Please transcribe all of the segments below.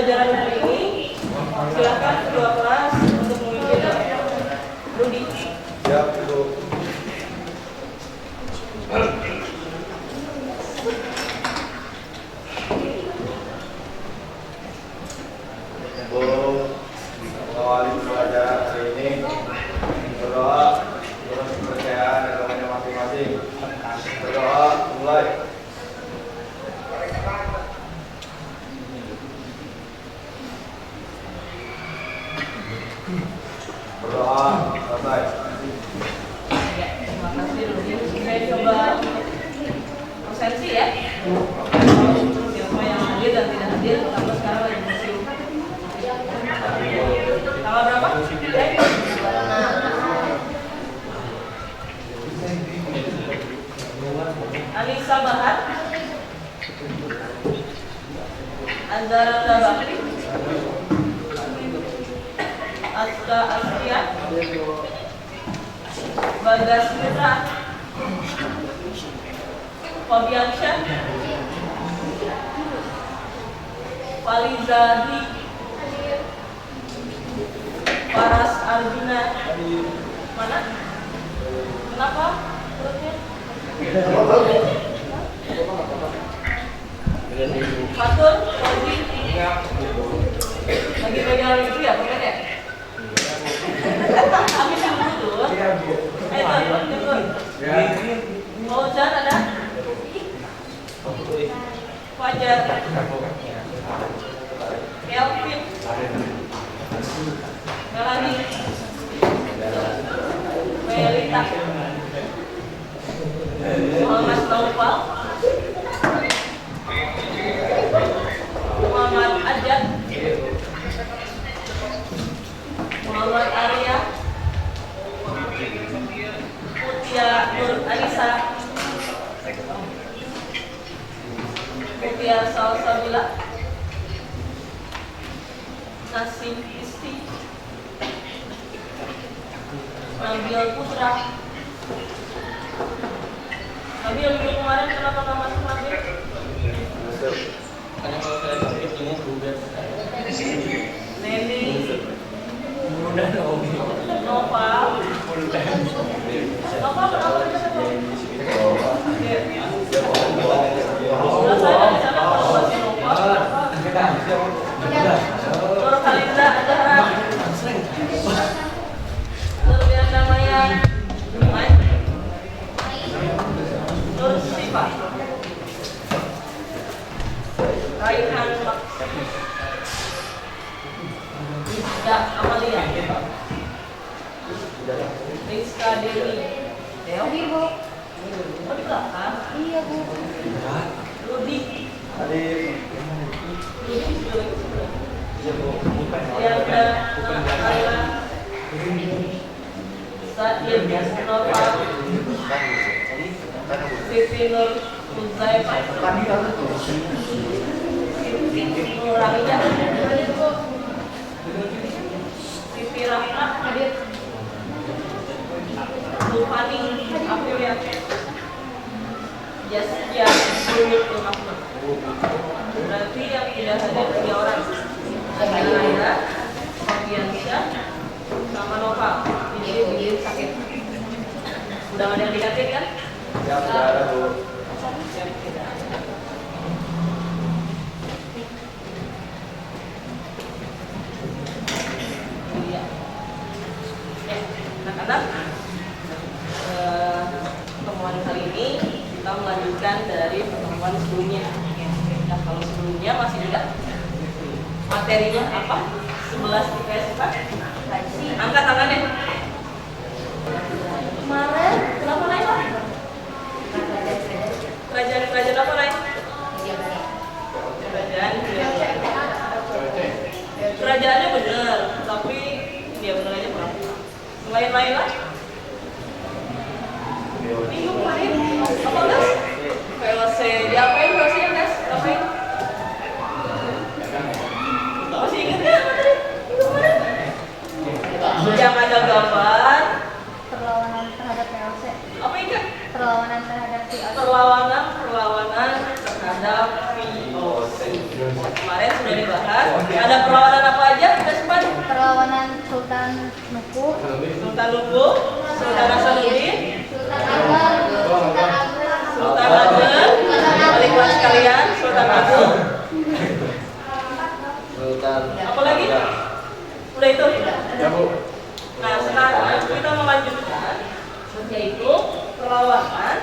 pembelajaran hari ini. Silakan kedua kelas untuk memimpin. Rudi. Siap, Ibu. Awali pembelajaran hari ini berdoa terus kepercayaan agamanya masing-masing. Berdoa mulai. Berdoa selesai. Ya, terima kasih Rudi. Saya coba absensi ya. Siapa yang hadir dan tidak hadir, karena sekarang lagi musim. Tanggal berapa? Anissa Bahar, Azara Bakri, Aska Askia, Bagas Putra, Fabiansyah, Faliza Di, Paras Arjuna. Mana? Kenapa? Perutnya? Fatur, Fauzi. Lagi pegang itu ya, bukan ya? Habis yang dulu. Ayo, turun. Fauzan ada? Fajar. Kelvin. Melani. Melita. Muhammad Naufal. Muhammad Ajat. Muhammad Arya. Mutia Nur Anissa. Mutia Salsabila. Nasim Isti. Nabil Putra. Nabil minggu kemarin kenapa nggak masuk Nabil? Neni. Nova. Nova kenapa di sana? Sudah saya di sana kalau masih Nova. Nur Kalinda Azhara. Nur Bianda Maya. Nur Siva. Raihan Ya, Amalia. Rizka Dewi. Deo. Bu. Oh, di belakang? Iya, Bu. Rudi. Hadir. Rudi Yanda Ayla. Said Nova. Siti Nur Uzaifa. Nurania. Siti Rahma hadir. Lufani Aprilia. Jasya Buyut Mahmud. Berarti yang tidak hadir 3 orang. Ada Laila, Fabiansyah, sama Nova. Ini sakit. Udah ada yang dikatin kan? Ya, sudah ada, Bu. Iya. Anak-anak, pertemuan kali ini kita melanjutkan dari pertemuan sebelumnya. Nah, kalau sebelumnya masih ingat materinya apa? 11 IPS apa? Angkat tangannya. Kemarin kenapa naik Pak? Kerajaan apa naik? Kerajaannya benar, tapi dia benar aja kurang. Selain lah. Minggu kemarin apa guys? VLC diapain VLC-nya guys? Apain? Masih ingat ya materi minggu kemarin? Yang ada gambar Perlawanan terhadap PLC. apa ingat? Perlawanan terhadap PLC. Perlawanan terhadap VOC. Kemarin sudah dibahas. Ada perlawanan apa aja kita sempat? Perlawanan Sultan Nuku, Sultan Lugu, Sultan Hasanuddin, Sultan Agung, Sultan Agung, Sultan Ageng, balik kelas kalian, Sultan Agung. Apa lagi? Udah itu? Ya Bu. Nah sekarang kita melanjutkan, yaitu perlawanan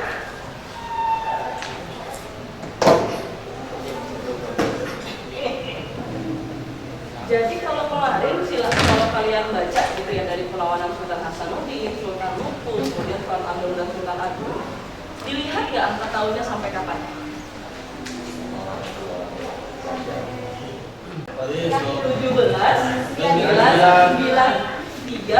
ini. Jadi kalau kemarin silahkan kalau kalian baca gitu ya dari perlawanan Sultan Hasanuddin, Sultan Lugu, kemudian Sultan Ageng dan Sultan Agung, dilihat nggak angka tahunnya sampai kapan? 17, 19, 9, 30, 17,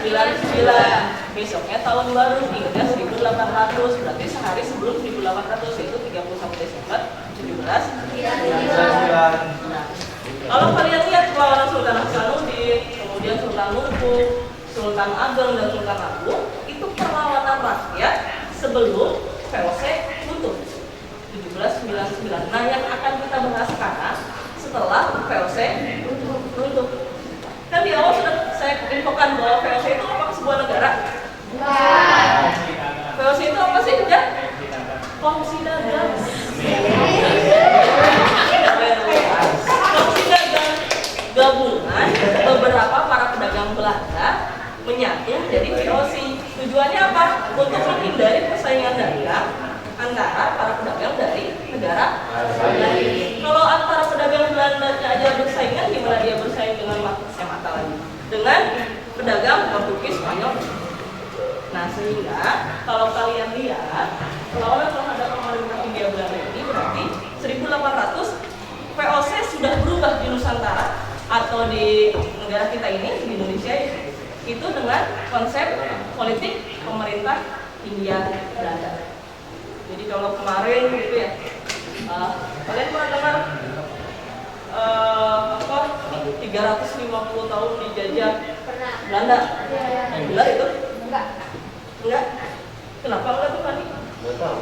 99. Besoknya tahun baru, ingatnya 1800, berarti sehari sebelum 1800 yaitu 31 Desember 17. Nah, kalau kalian lihat perlawanan Sultan Hasanuddin, kemudian Sultan Lugu, Sultan Ageng dan Sultan Agung, itu perlawanan rakyat sebelum VOC runtuh 1799. Nah, yang akan kita bahas sekarang setelah VOC runtuh. Kan di awal sudah saya infokan bahwa VOC itu apa sebuah negara? VOC itu apa sih? Ya? Kongsi dagang. Kongsi dagang gabungan beberapa para pedagang Belanda menyatu menjadi VOC. Tujuannya apa? Untuk menghindari persaingan dagang antara para pedagang dari negara lain. Kalau antara pedagang Belanda aja bersaingan, gimana dia bersaing dengan mata lagi? Dengan pedagang Portugis, Spanyol. Nah, sehingga kalau kalian lihat perlawanan terhadap pemerintah Hindia Belanda ini berarti 1800 VOC sudah berubah di Nusantara atau di negara kita ini, di Indonesia itu dengan konsep politik pemerintah Hindia Belanda. Jadi kalau kemarin gitu ya, kalian pernah dengar 350 tahun dijajah Belanda? Benar itu? Enggak. Enggak? Kenapa enggak tuh Fani? Enggak tahu.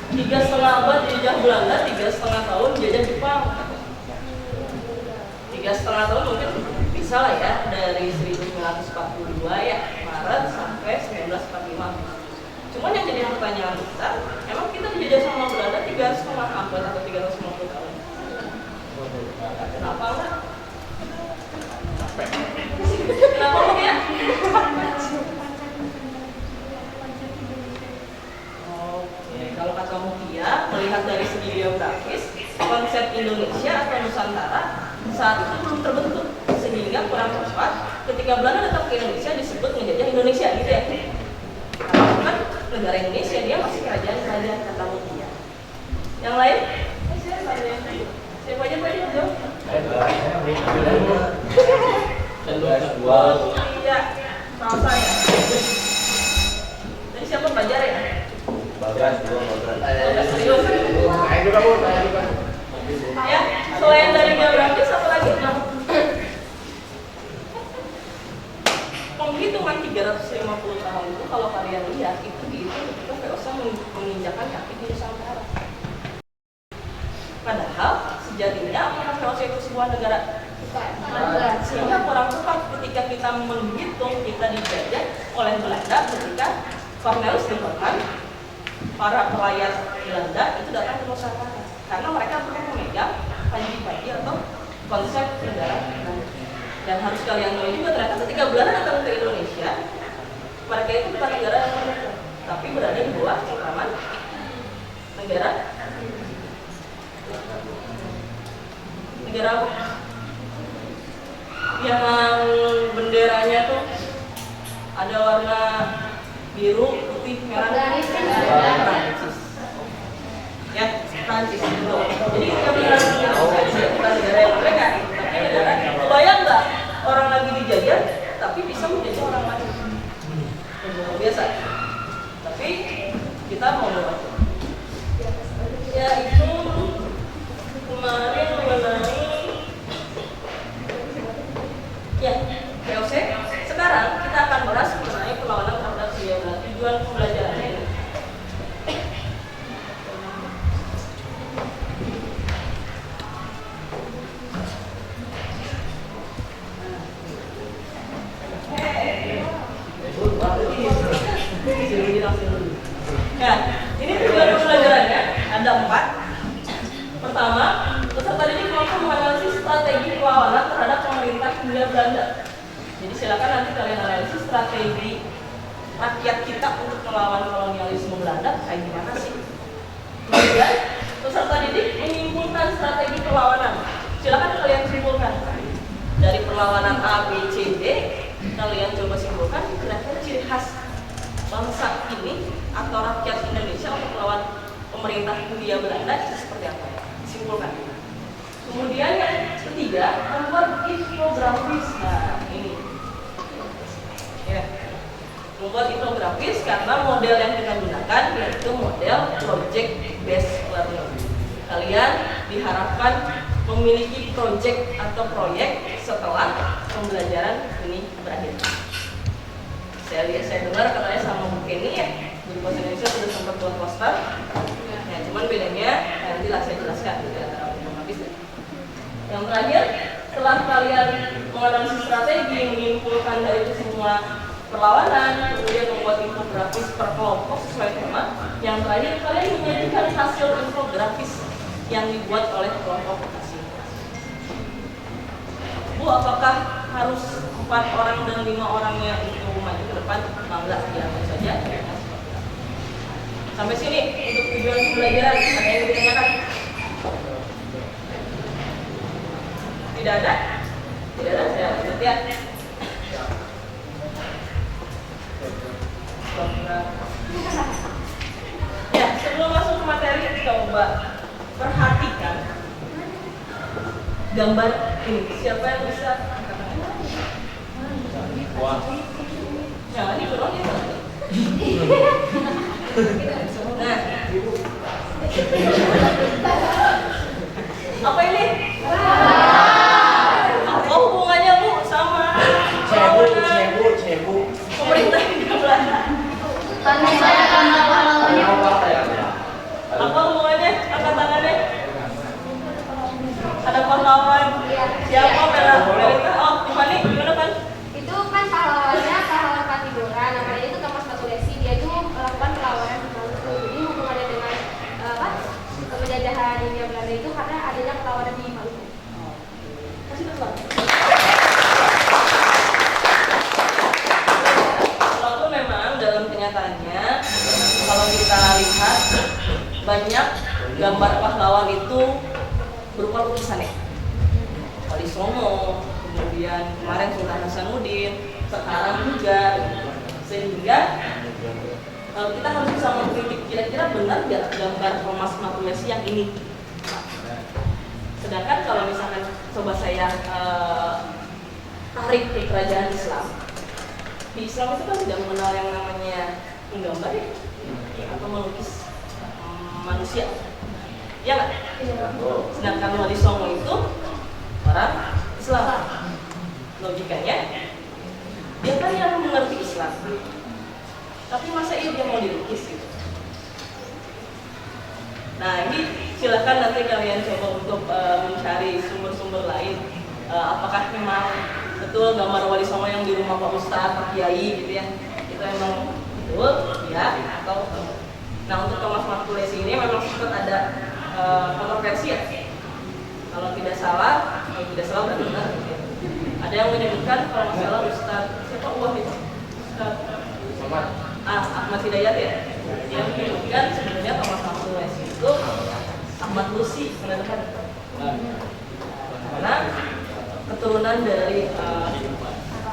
3,5 abad dijajah Belanda, 3,5 tahun dijajah Jepang. 3,5 tahun mungkin bisa lah ya, dari 1942 ya Maret sampai 1945. Cuman yang jadi pertanyaan kita, emang kita dijajah sama Belanda 3,5 abad atau 350 tahun? Kenapa enggak? Kenapa enggak ya? Oke, kalau kata Mutia, melihat dari segi geografis, konsep Indonesia atau Nusantara saat itu belum terbentuk, sehingga kurang tepat ketika Belanda datang ke Indonesia disebut menjajah Indonesia gitu ya. Karena kan negara Indonesia dia masih kerajaan kata Mutia. Yang lain? Siapa aja tadi jawab? Iya, sama saya. Tadi siapa belajar ya? Bagas, Serius. Saya juga Bu, saya juga. Ya, selain dari geografis apa lagi? Penghitungan 350 tahun itu kalau kalian lihat itu dihitung ketika VOC menginjakan kaki di Nusantara. Padahal sejatinya apakah VOC itu sebuah negara? Sehingga kurang tepat ketika kita menghitung kita dijajah oleh Belanda ketika Cornelis de Houtman, para pelayar Belanda itu datang ke Nusantara karena mereka perlu memegang panji-panji atau konsep negara Belanda. Dan harus kalian tahu juga ternyata ketika Belanda datang ke Indonesia, mereka itu bukan negara yang merdeka, tapi berada di bawah cengkraman negara apa? Yang benderanya tuh ada warna biru, putih, merah. Prancis. Ya, Prancis itu. Jadi kita bilang bukan negara yang merdeka, tapi negara. Bayang nggak orang lagi dijajah, tapi bisa menjadi orang lain? Biasa. Tapi kita mau membantu. Ya itu kemarin mengenai ya VOC. Sekarang kita akan bahas mengenai perlawanan terhadap Hindia Belanda. Tujuan masing-masing dulu. Nah, ini tujuan pembelajarannya ada 4. Pertama, peserta didik mampu menganalisis strategi perlawanan terhadap pemerintah Hindia Belanda. Jadi silakan nanti kalian analisis strategi rakyat kita untuk melawan kolonialisme Belanda kayak gimana sih. Kemudian, peserta didik menyimpulkan strategi perlawanan. Silakan kalian simpulkan. Dari perlawanan A, B, C, D, kalian coba simpulkan kira-kira ciri khas bangsa ini atau rakyat Indonesia untuk melawan pemerintah Hindia Belanda itu seperti apa? Simpulkan. Kemudian yang ketiga, membuat infografis. Nah, ini. Ya. Membuat infografis karena model yang kita gunakan yaitu model project based learning. Kalian diharapkan memiliki project atau proyek setelah pembelajaran ini berakhir. Saya dengar katanya sama Bu Kenny ya, Guru Bahasa Indonesia sudah sempat buat poster. Ya, cuman bedanya nantilah saya jelaskan gitu antara infografis dan. Yang terakhir, setelah kalian menganalisis strategi, menyimpulkan dari itu semua perlawanan, kemudian membuat infografis per kelompok sesuai tema. Yang terakhir, kalian menyajikan hasil infografis yang dibuat oleh kelompok masing-masing. Bu, apakah harus 4 orang dan 5 orangnya itu maju ke depan? Enggak, biarkan saja. Sampai sini untuk tujuan pembelajaran. Ada yang ditanyakan? Tidak ada? Tidak ada, saya lanjut ya. Ya, sebelum masuk ke materi, coba perhatikan gambar ini. Siapa yang bisa angkat tangan? Wah. Jangan dikurang ya. Nah, apa ini? Apa hubungannya Bu sama Cebu. pemerintah Hindia Belanda? Karena saya karena pahlawannya. Apa hubungannya? Angkat tangannya. Ada pahlawan. Siapa Melita? Oh, Tiffany, gimana kan? Itu kan pahlawannya pahlawan Patibora, namanya itu Thomas Matulesi. Dia itu melakukan perlawanan di Maluku. Jadi hubungannya dengan penjajahan Hindia Belanda itu karena adanya perlawanan di Maluku. Kasih teman. Walaupun memang dalam kenyataannya kalau kita lihat banyak gambar pahlawan itu berupa lukisan ya. Wali Songo, kemudian kemarin Sultan Hasanuddin, sekarang juga, sehingga kita harus bisa mengkritik kira-kira benar nggak gambar Thomas Matulesi yang ini. Sedangkan kalau misalkan coba saya tarik ke kerajaan Islam, di Islam itu kan tidak mengenal yang namanya menggambar ya, atau melukis manusia. Ya nggak? Sedangkan Wali Songo itu orang Islam. Logikanya, dia kan yang mengerti Islam. Tapi masa iya dia mau dilukis gitu? Nah ini silakan nanti kalian coba untuk mencari sumber-sumber lain. Apakah memang betul gambar Wali Songo yang di rumah Pak Ustadz, Pak Kiai gitu ya? Itu emang betul ya? Atau nah untuk Thomas Matulesi ini memang sempat ada kontroversi ya. Kalau tidak salah berarti benar. Gitu. Ada yang menyebutkan kalau masalah Ustadz siapa itu? Ustadz Ahmad Hidayat ya. Yang menyebutkan sebenarnya Thomas Matulesi itu Ahmad Lusi benar-benar. Karena keturunan dari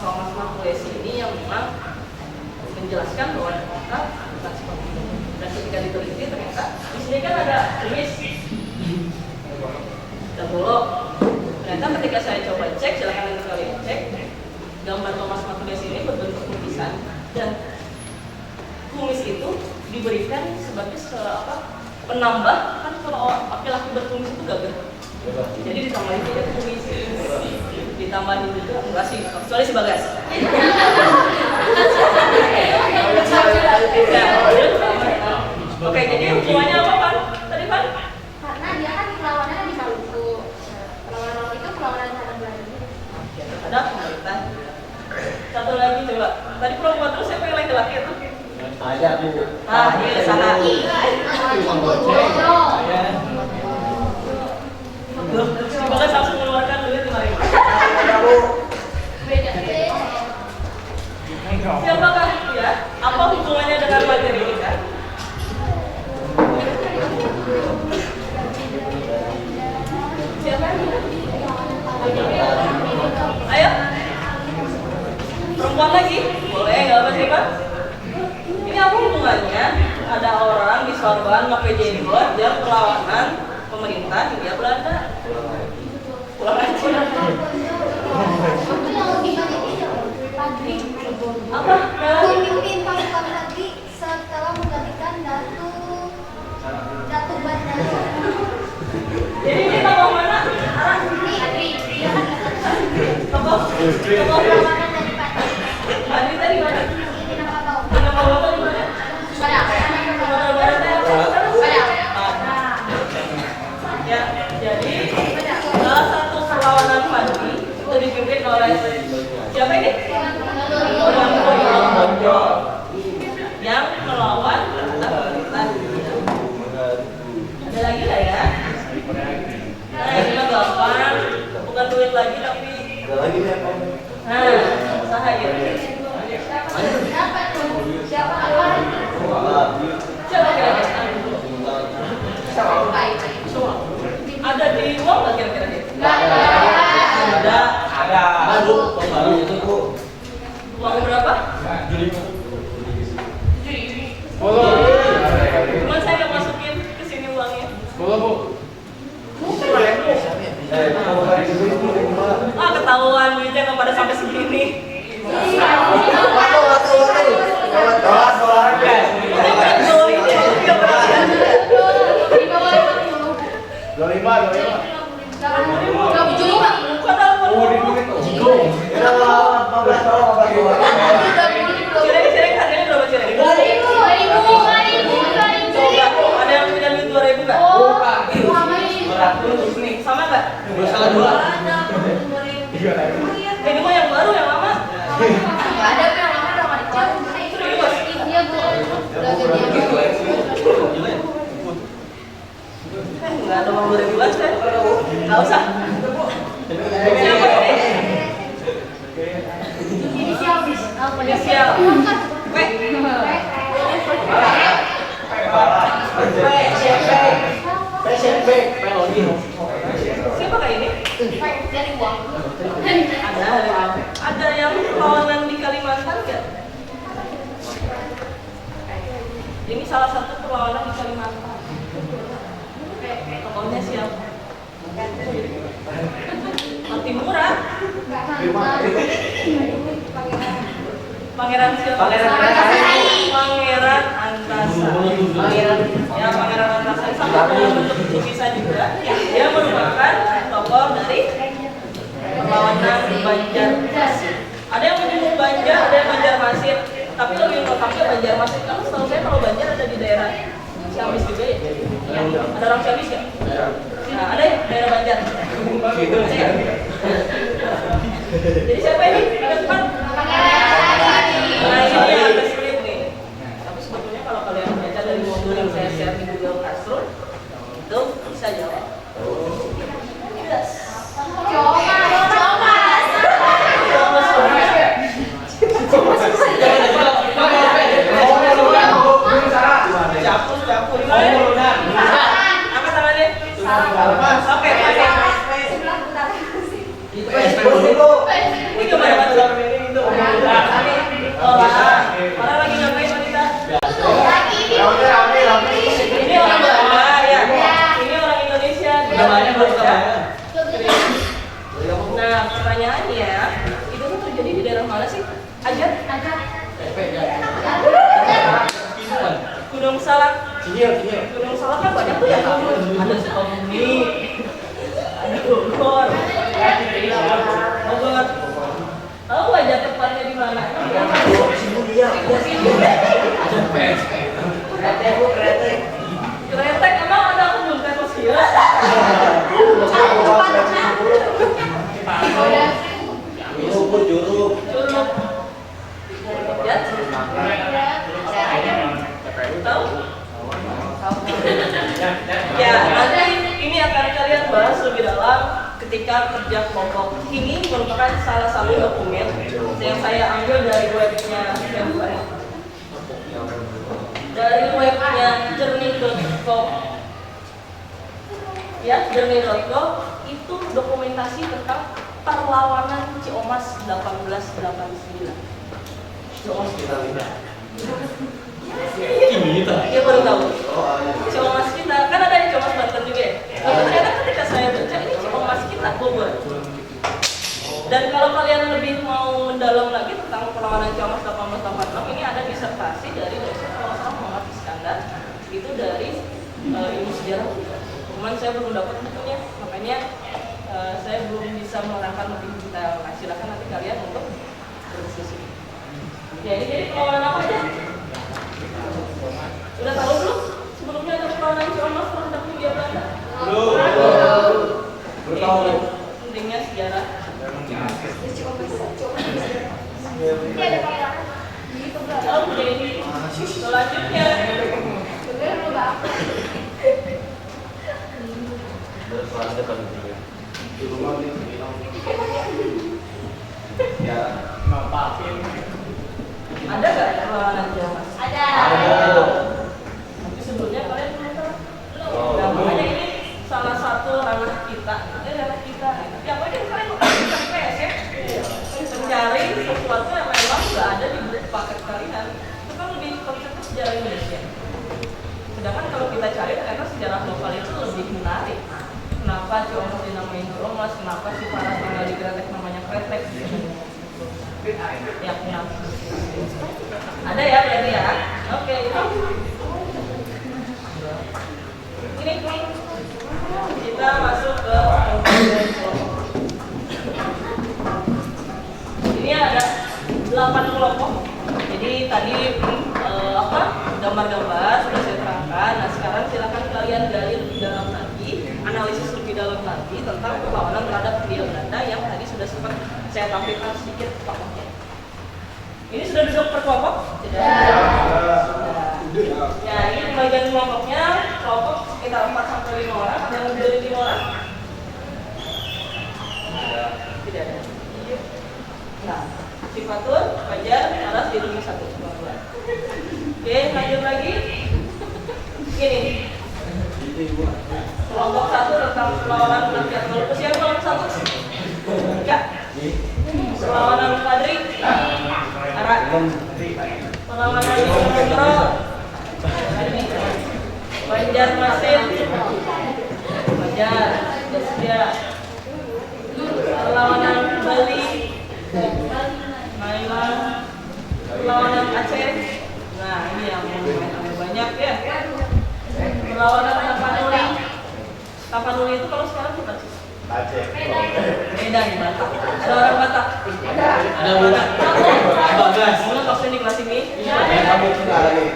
Thomas Matulesi ini yang memang menjelaskan bahwa ternyata bukan seperti itu. Dan ketika diteliti ternyata di sini kan ada tulis Dabolo. Ternyata ketika saya coba cek, silakan nanti kalian cek, gambar Thomas Matulesi ini berbentuk lukisan dan kumis itu diberikan sebagai penambah, kan kalau laki-laki berkumis itu gagah. Jadi ditambahin juga kumis, ditambahin juga enggak sih, kecuali si Bagas. Oke, jadi hubungannya apa Pan? Tadi Pan? Karena dia kan perlawanannya di Maluku. Perlawanan itu perlawanan terhadap Belanda. Ada pemerintah. Satu lagi coba. Tadi perempuan terus siapa yang laki-laki itu? Ada Bu. Ah, iya salah. Loh, si Bagas langsung mengeluarkan duit 5.000. Siapakah dia? Apa hubungannya dengan materi kita? Siapa? Ayo. Perempuan lagi? Boleh, nggak apa sih Pak? Ini apa hubungannya? Ada orang di Sorban pakai jenggot yang perlawanan pemerintah Hindia Belanda. Pulang aja. Apa? Pemimpin pasukan negeri setelah menggantikan Datu Bandaro. Jadi ini tokoh mana? Tokoh Perlawanan dari Padri. Adi tadi mana? Ini nama tahu. Nama bapak di mana? Sumatera Barat ya? Ya, jadi salah satu perlawanan Padri itu dipimpin oleh siapa ini? Yang melawan pemerintah. Ada lagi nggak ya? Nah, ini mah gampang, bukan duit lagi tapi Ada lagi nih apa? usaha ya. Siapa? Coba kira-kira. Ada di uang nggak kira-kira? Ada. Ada Bu. Baru itu Bu. Uang berapa? Cuman saya nggak masukin ke sini uangnya. Ah, ketahuan duitnya nggak pada sampai segini. Cireng harganya berapa cireng? Coba, ada yang punya duit 2.000 nggak? Nih, sama nggak? Salah dua. Ini mah yang baru yang lama. Serius? Nggak ada uang 2000 saya. Nggak usah. Siapa ini? Inisial. P. Siapa kayak ini? Ada yang perlawanan di Kalimantan nggak? Ini salah satu perlawanan di Kalimantan. Tokohnya siapa? Mati Murah. Pangeran siapa? Pangeran Antasari. Ya, Pangeran Antasari sama dalam bentuk lukisan juga. Dia merupakan tokoh dari perlawanan Banjarmasin. Ada yang menyebut Banjar, ada yang Banjarmasin. Tapi lebih lengkapnya Banjarmasin. Karena setahu saya kalau Banjar ada di daerah Ciamis juga ya. Ada orang Ciamis ya? Nah, ada ya daerah Banjar. Jadi siapa ini? Ada depan? Nah, ini yang agak sulit nih. Tapi sebetulnya kalau kalian baca dari modul yang saya share di Google Classroom, itu bisa jawab. Yes. Angkat tangannya. Oke, ini gimana Pak? Orang lagi ngapain wanita? Ini orang Belanda ya. Ini orang Indonesia. Namanya berapa? Nah, pertanyaannya, itu tuh terjadi di daerah mana sih? Ajar? Gunung Salak. Gunung Salak kan banyak tuh ya. Ada Sukabumi, ada Bogor, Bogor. Tahu aja tepatnya di mana? Kretek emang ada kebun teh ya? Curug. Ya. ketika kerja kelompok. Ini merupakan salah satu dokumen yang saya ambil dari webnya Kemper, dari webnya jernih.com. Ya, jernih.com itu dokumentasi tentang perlawanan Ciomas 1889. Ciomas kita lihat. Dia baru tahu. Ciomas kita, kan ada di Ciomas Banten juga ya. Tapi ternyata ketika saya baca ini Ciomas kita Bogor. Dan kalau kalian lebih mau mendalam lagi tentang perlawanan Ciomas 1886, ini ada disertasi dari dosen Profesor Muhammad Iskandar. Itu dari ilmu sejarah. Cuman saya belum dapat bukunya, makanya saya belum bisa menerangkan lebih detail. Nah, silakan nanti kalian untuk berdiskusi. Ya, ini jadi perlawanan apa aja? Udah tahu belum? Sebelumnya ada perlawanan Ciomas terhadap Hindia Belanda? Belum tahu. Pentingnya sejarah. Ini ada pangeran. Oke, selanjutnya Bener lu Bang. Bersuara depan juga. Di rumah nih. Ya, nampakin. ada nggak perlawanan Ciomas? Ada. Tapi sebelumnya kalian belum tahu. Nah, makanya ini salah satu ranah kita. Ini ranah kita. Tapi apa aja kalian mau cari PS ya? Mencari sesuatu yang memang nggak ada di buku paket kalian. Itu kan lebih konsepnya sejarah Indonesia. Sedangkan kalau kita cari ternyata sejarah lokal itu lebih menarik. Kenapa Ciomas dinamain Ciomas? Kenapa si Paras tinggal di Kretek namanya Kretek? Ya, punya. Ada ya berarti ya? Oke, itu. Ini kita masuk ke kelompok. Ini ada 8 kelompok. Jadi tadi gambar-gambar sudah saya terangkan. Nah, sekarang silakan kalian gali lebih dalam lagi, analisis lebih dalam lagi tentang perlawanan terhadap Hindia Belanda yang tadi sudah sempat saya tampilkan sedikit kelompoknya. Ini sudah duduk per kelompok? Sudah. Ya, ini pembagian kelompoknya, kelompok sekitar 4-5 orang. Ada yang lebih dari 5 orang? Tidak ada. Nah, Sifatul, Fajar, Aras, Dirumi 1. Oke, lanjut lagi. Ini kelompok 1 tentang perlawanan rakyat Maluku. Siapa kelompok 1? Enggak. Perlawanan Padri, Ara. Perlawanan Kontrol, Banjarmasin, Banjar, Destia. Perlawanan Bali, Mailang. Perlawanan Aceh. Nah, ini yang banyak ya. Perlawanan Tapanuli. Tapanuli itu kalau sekarang bukan sih? Aceh. Medan, Batak. Ada orang Batak? Ada bukan? Bagas. Mana maksudnya di kelas ini? Kamu sudah lagi.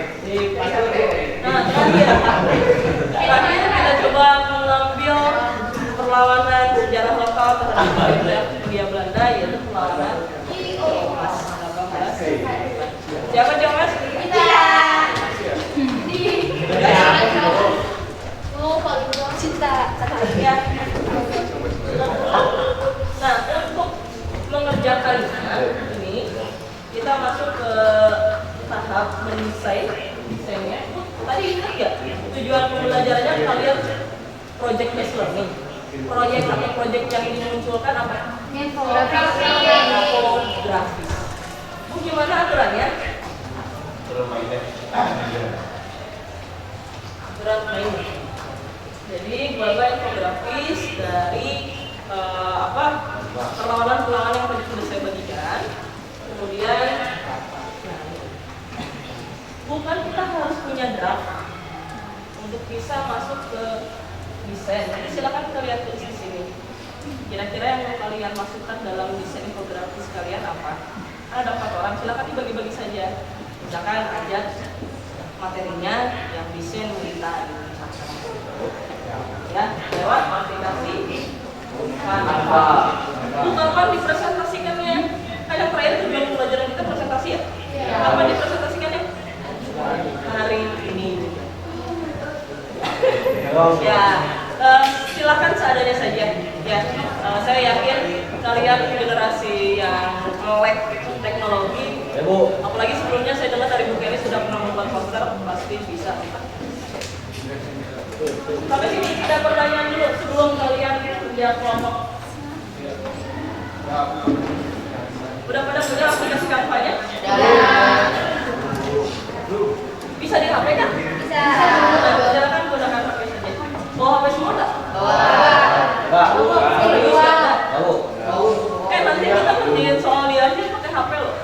Nah, terakhir kita coba mengambil perlawanan sejarah lokal terhadap Hindia Belanda, yaitu perlawanan Ciomas 18. Siapa Ciomas? Kita. Cinta. Ya. Nah, untuk mengerjakan ini, kita masuk ke tahap desainnya. Tadi ingat nggak tujuan pembelajarannya kalian project based learning? Proyek yang dimunculkan apa? Infografis. Bu, gimana aturannya? Aturan main. Jadi beberapa infografis dari perlawanan yang tadi sudah saya bagikan. Kemudian, bukan kita harus punya draft untuk bisa masuk ke desain. Jadi silakan kita lihat tulis di sini. Kira-kira yang mau kalian masukkan dalam desain infografis kalian apa? Ada 4 orang, silakan dibagi-bagi saja. Misalkan ajak materinya yang desain militan, ya, lewat aplikasi Canva. Kapan dipresentasikannya? Kadang terakhir tujuan pembelajaran kita presentasi ya? Kapan dipresentasikannya? Hari ini. Ya, silakan seadanya saja. Ya, Saya yakin kalian generasi yang melek teknologi. Ya Bu. Apalagi sebelumnya saya dengar dari Bu Kelly sudah pernah membuat poster, pasti bisa. Sampai sini ada pertanyaan dulu sebelum kalian kerja kelompok. Udah pada punya aplikasi Canva-nya? Bisa di HP kan? Bisa. Silakan gunakan HP saja. Bawa HP semua nggak? Enggak. Nanti kita kerjain soal dia aja pakai HP loh.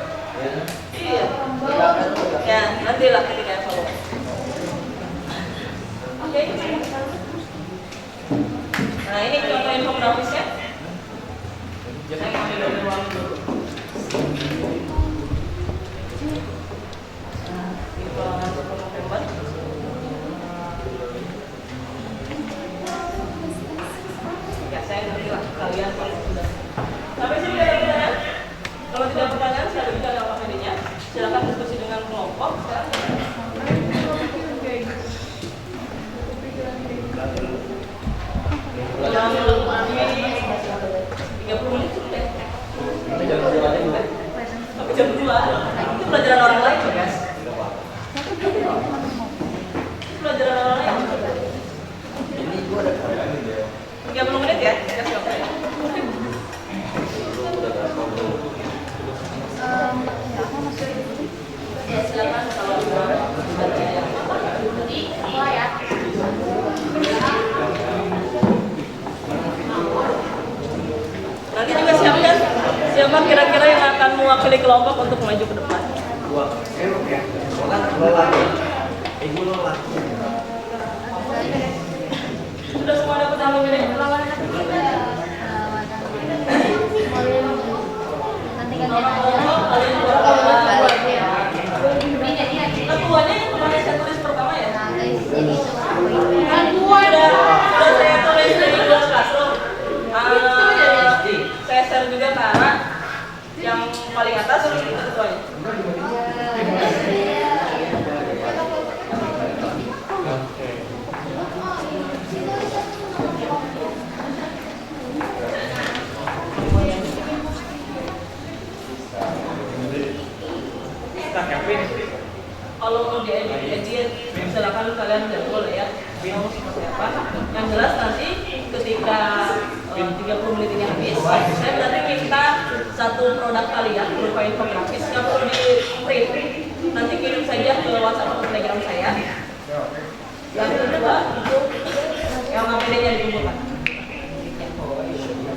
Iya. Ya, nanti lah ketika evaluasi. Oke. Nah, ini contoh infografisnya. Saya ambil dari ruang dulu. Info 10 November. Ya, saya nanti lah kalian kalau sudah. Sampai sini ada pertanyaan? Kalau tidak pertanyaan, saya bisa ada apa-apanya. Silakan diskusi dengan kelompok. Yang lebih 30 menit cukup ya? Sampai jam 2. Itu pelajaran orang lain ya guys? Itu pelajaran orang lain. Ini gua ada kamera ya. 30 menit ya? Kasih oke. Ya silakan kalau sudah ada yang jadi mulai ya. Nanti juga siapkan siapa kira-kira yang akan mewakili kelompok untuk maju ke depan. Sudah semua dapat yang ini? Nama kelompok kalian buat ketuanya yang kemarin saya tulis pertama ya? Sudah saya tulis di Google Classroom. Saya share juga ke anak yang paling atas itu ketuanya. Kalau mau diedit, silakan kalian jadwal ya. Mau seperti apa? Yang jelas nanti ketika 30 menit ini habis, saya berarti minta satu produk kalian berupa infografis yang perlu di print. Nanti kirim saja ke WhatsApp atau Telegram saya. Yang kedua itu yang APD-nya dikumpulkan.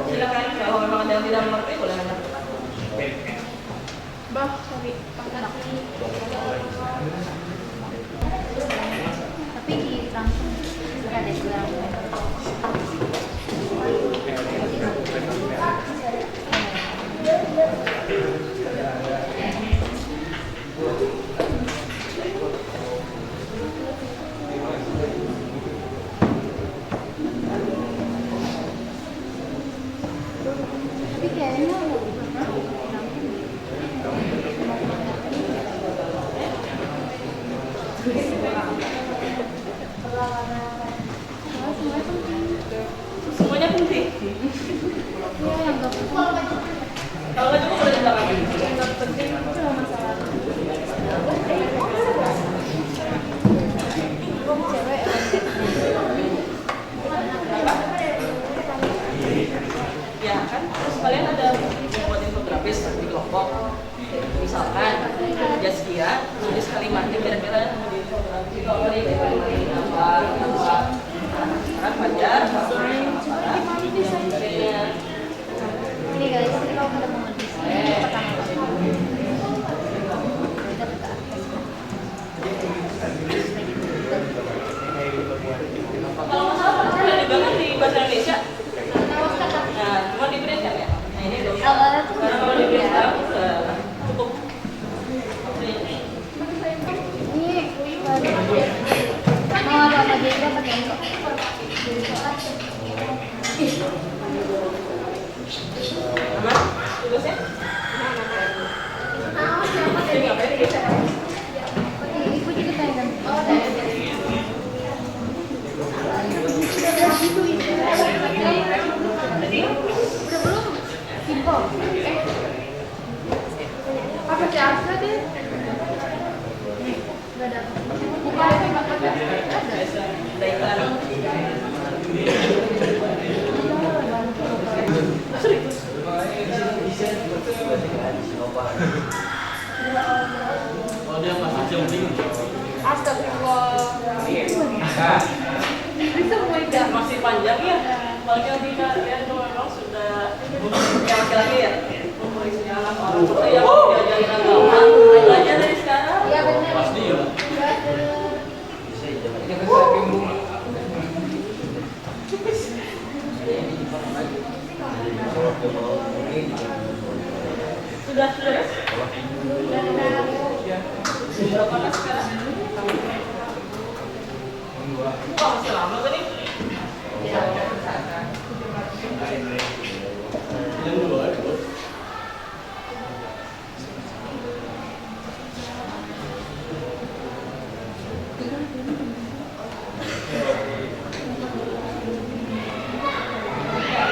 Silakan kalau memang ada yang tidak mengerti boleh anda. Bah, sorry, pakai tapi di langsung ada dua. Tapi kayaknya Semuanya penting. Kalau nggak cukup boleh ditambah. Yang penting itu masalah. Ya kan, terus kalian ada buat infografis di kelompok. Misalkan kerja sekian, tulis kalimatnya kira-kira mau di infografis apa sekarang Fajar ini guys, ini kalau kita mau ngedisi pertama kalau nggak salah sudah dibangun di bahasa Indonesia. Nah, cuma di print kan ya? Nah ini dong. awalnya tuh Karena kalau di print sekarang udah cukup. ini mau apa dia pakai info. Aman? Tugasnya? Ini ngapain bisa? Ibu juga pengen. Masih bingung. Astagfirullah. Bisa mulai Masih panjang ya. Soalnya tidak ya itu memang sudah yang laki-laki ya. Umurnya anak orang tua yang diajarin agama. Belajar dari sekarang. Iya benar. Pasti ya. Bisa jangan. Sudah. Berapa kan sekarang? Wah, masih lama tadi.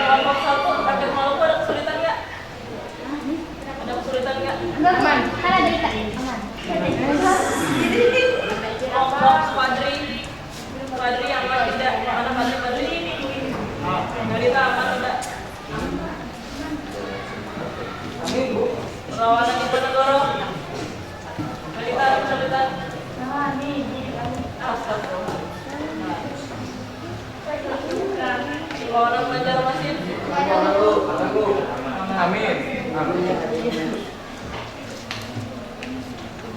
Kelompok satu, paket Maluku ada kesulitan nggak? Ada kesulitan nggak? Aman. Kan ada kita. Aman. Kelompok Padri aman tidak? Mana Padri? Nalita aman tidak? Perlawanan di Ponegoro. Nalita ada kesulitan? Astagfirullah. Perlawanan Banjarmasin. Amin.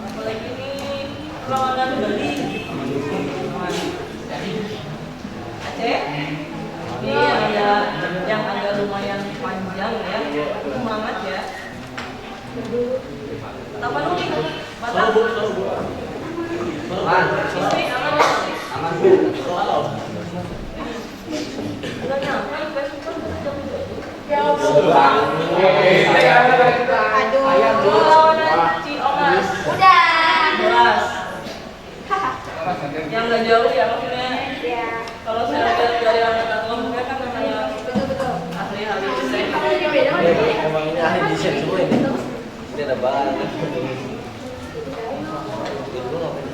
Apalagi ini perlawanan Bali. Aceh. Ini ada yang agak lumayan panjang ya. Semangat ya. Tapanuli. Batak. Siswi aman ya? Aman. Udah nyampe Facebook jam 7. Perlawanan Ciongas. Udah. Beras. Yang nggak jauh ya maksudnya. Iya. Kalau saya lihat dari angkatan kelompoknya kan memang yang Betul. ahli desain. Apa yang beda mana? Emang ini ahli desain semua ini. Ini ada banget. Itu ngapain?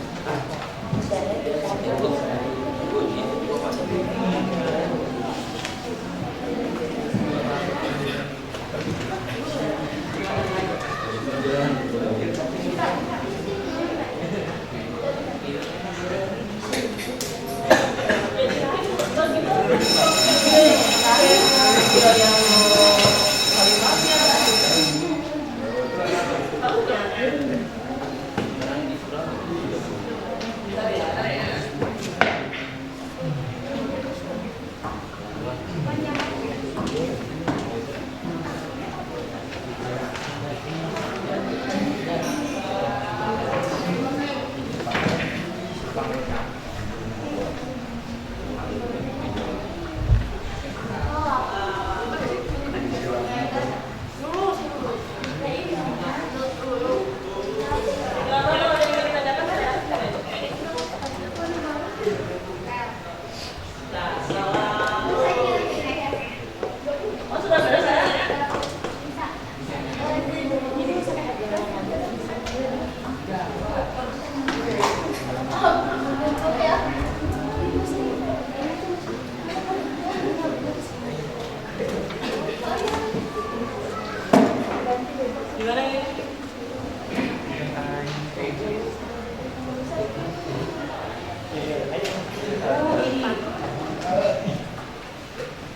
Gimana ini?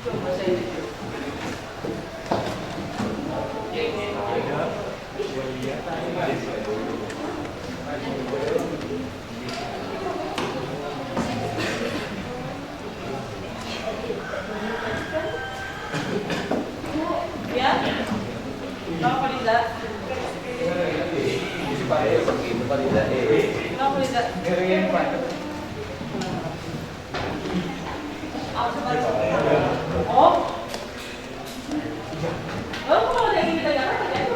Coba saya ya, Bang Fariza. Bang Fariza. Oh. Oh, kalau ada yang ditanyakan ya itu.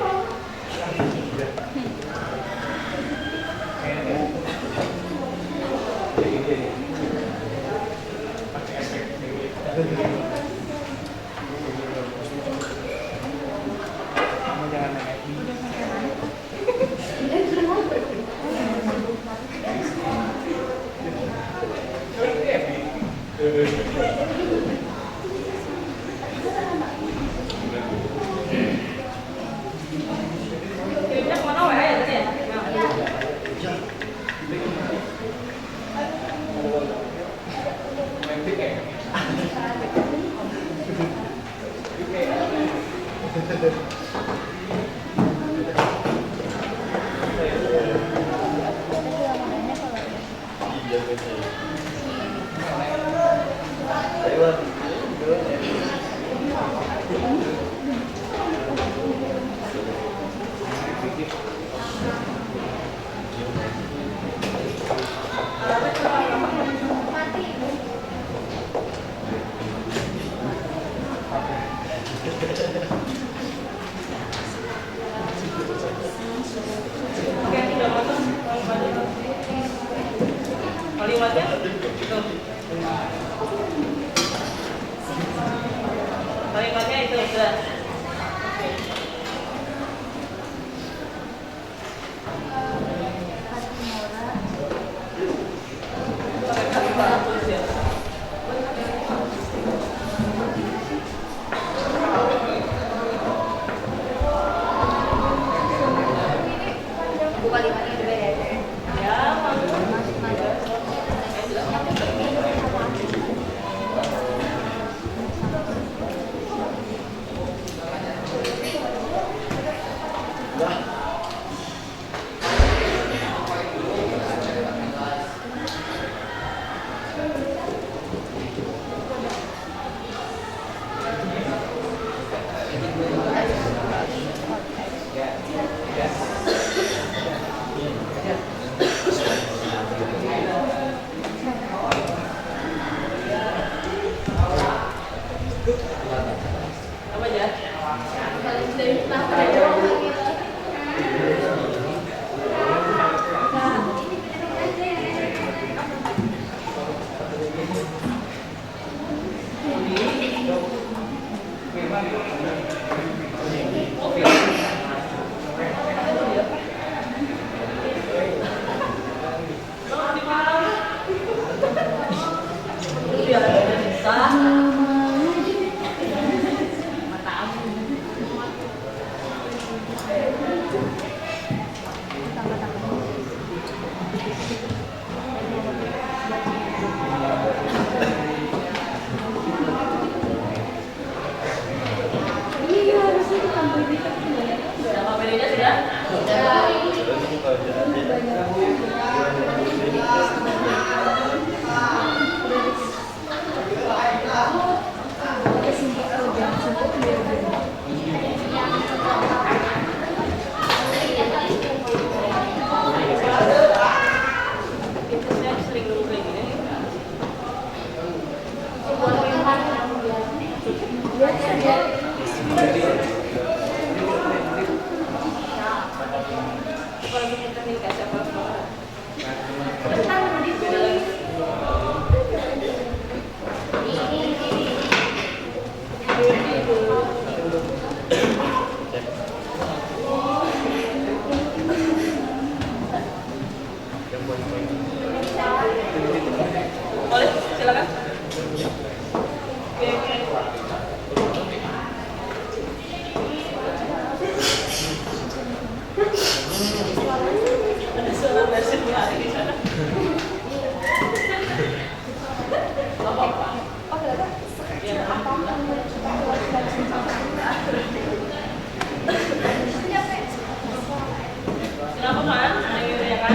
Kirimnya kemana WA ya tadi ya? Nah. Ayo. Oke, sudah masuk. Kalimatnya itu. Kalimatnya itu sudah. Pakai kalimat tulis ya. Kalimatnya udah beda ya. Ya, Masuk aja. apa aja? Apa bedanya sudah? Itu saya sering dulu kayak gini. Kalau kita nih kasih apa-apa. Beda lagi. Boleh, silakan. Oke, oke. Ada suara versi hari di sana. Apa? Kenapa kan? Ayo ya kan?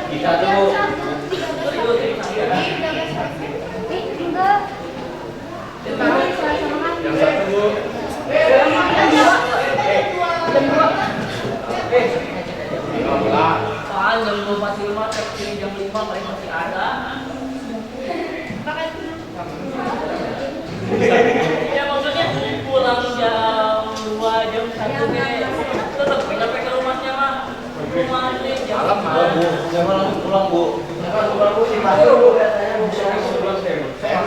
Bisa tuh. Yang satu Bu. Soal jam 2.45 tapi jam 5 paling masih ada. Ya maksudnya pulang jam 2 jam 1 deh. Tetap nyampe ke rumahnya mah. Rumah nih jam Malam malam Bu. Jangan langsung pulang Bu. Jangan pulang Bu, dimasuk Bu katanya Bu. Saya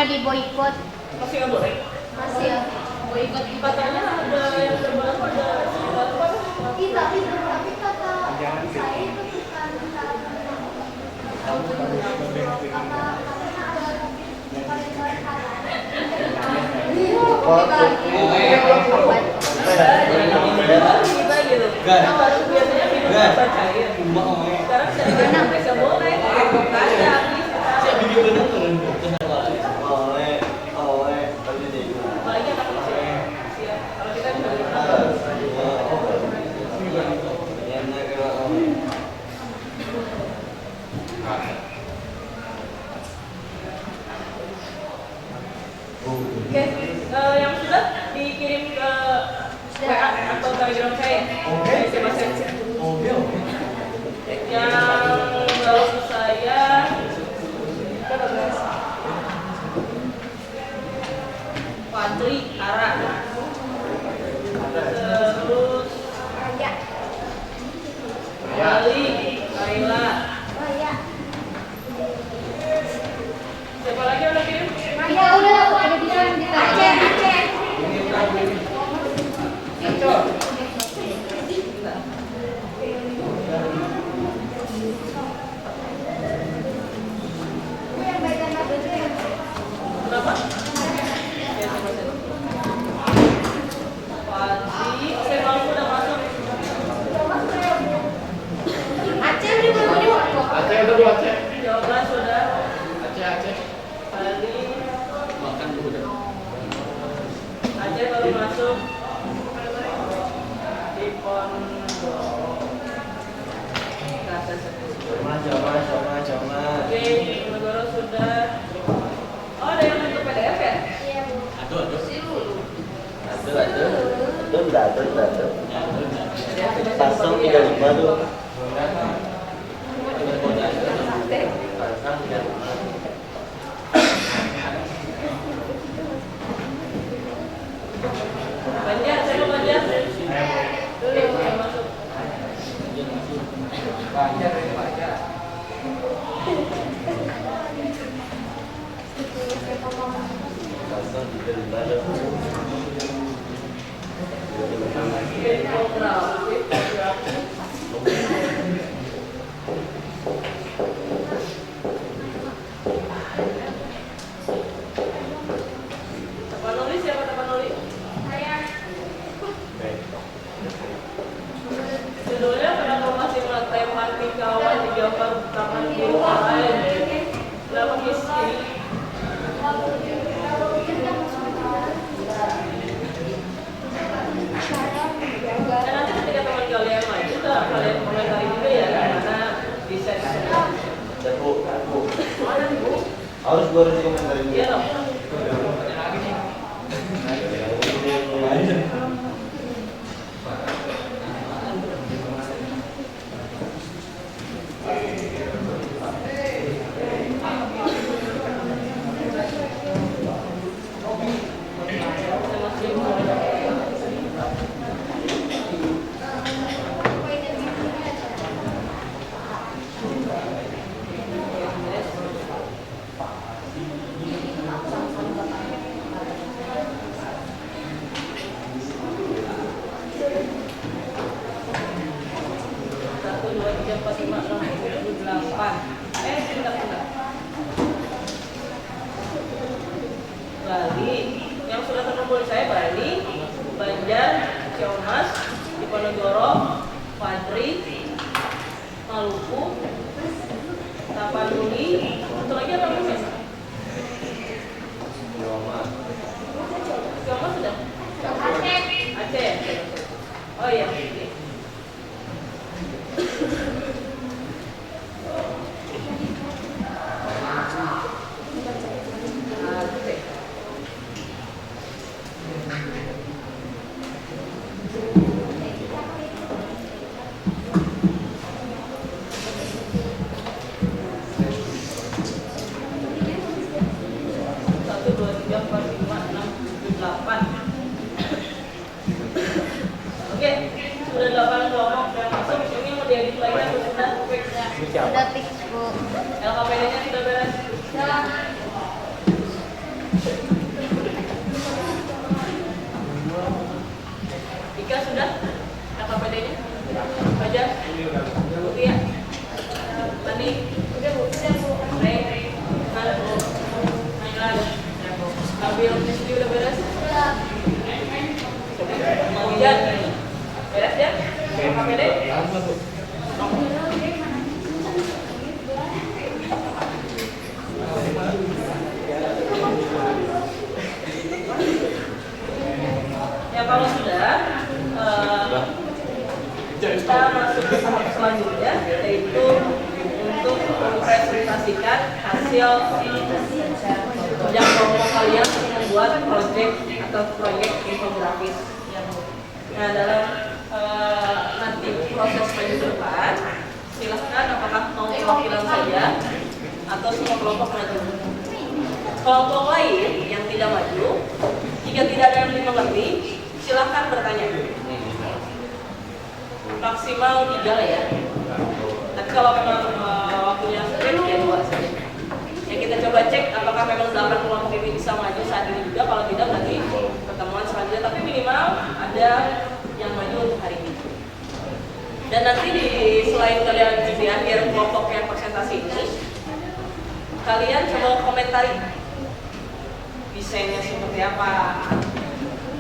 boleh diboikot. Masih nggak boleh. Masih ya. Boikot Katanya ada yang terbaru ada sekitar apa? Tapi kata saya itu bukan Kita gitu. Yang baru biasanya minum apa cair. Sekarang saya nggak boleh. Ada habis. Apalagi anak kecil. Kalau kita bisa Oke, yang sudah dikirim ke WA atau Telegram saya. Yang baru ke saya Fadri Ara. Terus Ali Kaila. Siapa lagi yang udah kirim? Ya udah ada di sana di Aceh. Kenapa? Fadri, oke malu udah masuk. Aceh ini belum difoto. Jawaban sudah. Aceh. Fadri, Makan dulu deh. Aceh baru masuk di Pondok. Kata Oke, Negoro sudah. Oh, ada yang bentuk PDF ya? Aduh. Pasang 35 tuh. Banyak, saya mau banyak. Oke, saya masuk. Pasang 35 tuh. Oke, program. Tapanuli siapa Tapanuli? Judulnya kenapa masih mati kawan di gambar taman biru lain? Kenapa miskin? Dan nanti ketika teman kalian maju, kalian komentari juga ya, karena bisa Harus gue harus komentarin Iya dong. Bali, yang sudah terkumpul saya Bali, Banjar, Ciamas, Diponegoro, Fadri, Maluku, Tapanuli, satu lagi apa namanya? Ciamas sudah? Aceh. Oh iya. Bukti ya? Tani? Udah bu, udah bu. Baik. Mana bu? Nailah. Ambil sendiri udah beres? Mau hujan? Beres ya? Pakai PD? Ya kalau sudah, kita masuk ke tahap selanjutnya, yaitu untuk mempresentasikan hasil kerja kelompok kalian untuk membuat proyek infografis. Nah, dalam nanti proses maju ke depan, silahkan apakah mau perwakilan saja atau semua kelompok maju. Kelompok lain yang tidak maju, jika tidak ada yang dimengerti, silahkan bertanya. Maksimal 3 lah ya. Tapi kalau memang waktunya sulit ya 2 saja. Ya kita coba cek apakah memang 8 kelompok ini bisa maju saat ini juga. Kalau tidak nanti pertemuan selanjutnya. Tapi minimal ada yang maju untuk hari ini. Dan nanti selain kalian di akhir kelompok yang presentasi ini, kalian coba komentari desainnya seperti apa,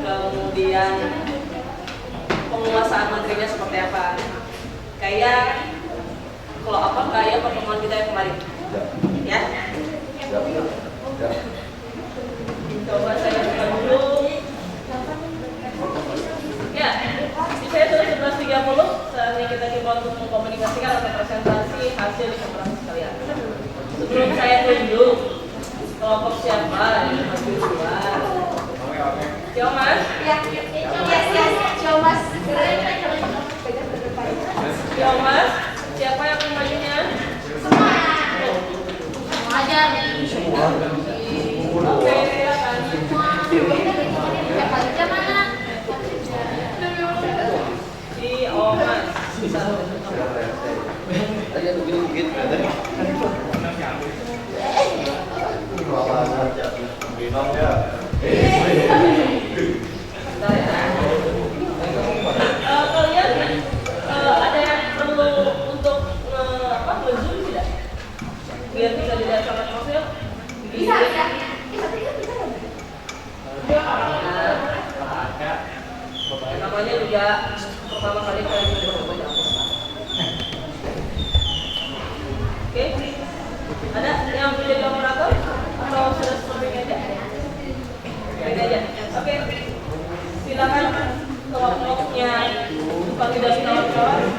kemudian penguasaan materinya seperti apa. Kayak pertemuan kita yang kemarin. Ya. Coba saya buka dulu. Ya, saya sudah 11.30. Saat ini kita coba untuk mengkomunikasikan atau presentasi hasil infografis kalian. Sebelum saya tunjuk kelompok siapa yang maju duluan. Ciomas? Ya, Ciomas. Ciomas, siapa yang mau majunya? Semua. Aja. Oke, silakan. Siapa aja mana? Ciomas. Bisa. Tadi ada gini-gini tadi. Bentar ya. Kalian ada yang perlu untuk nge-zoom tidak? Biar bisa dilihat sama profil. Bisa, bisa. Namanya juga pertama kali kalian bertemu dengan aku. Oke, ada yang mau jadi operator atau sudah seperti ini aja? Ini aja. Oke, silakan kelompoknya dipanggil dari kawan-kawan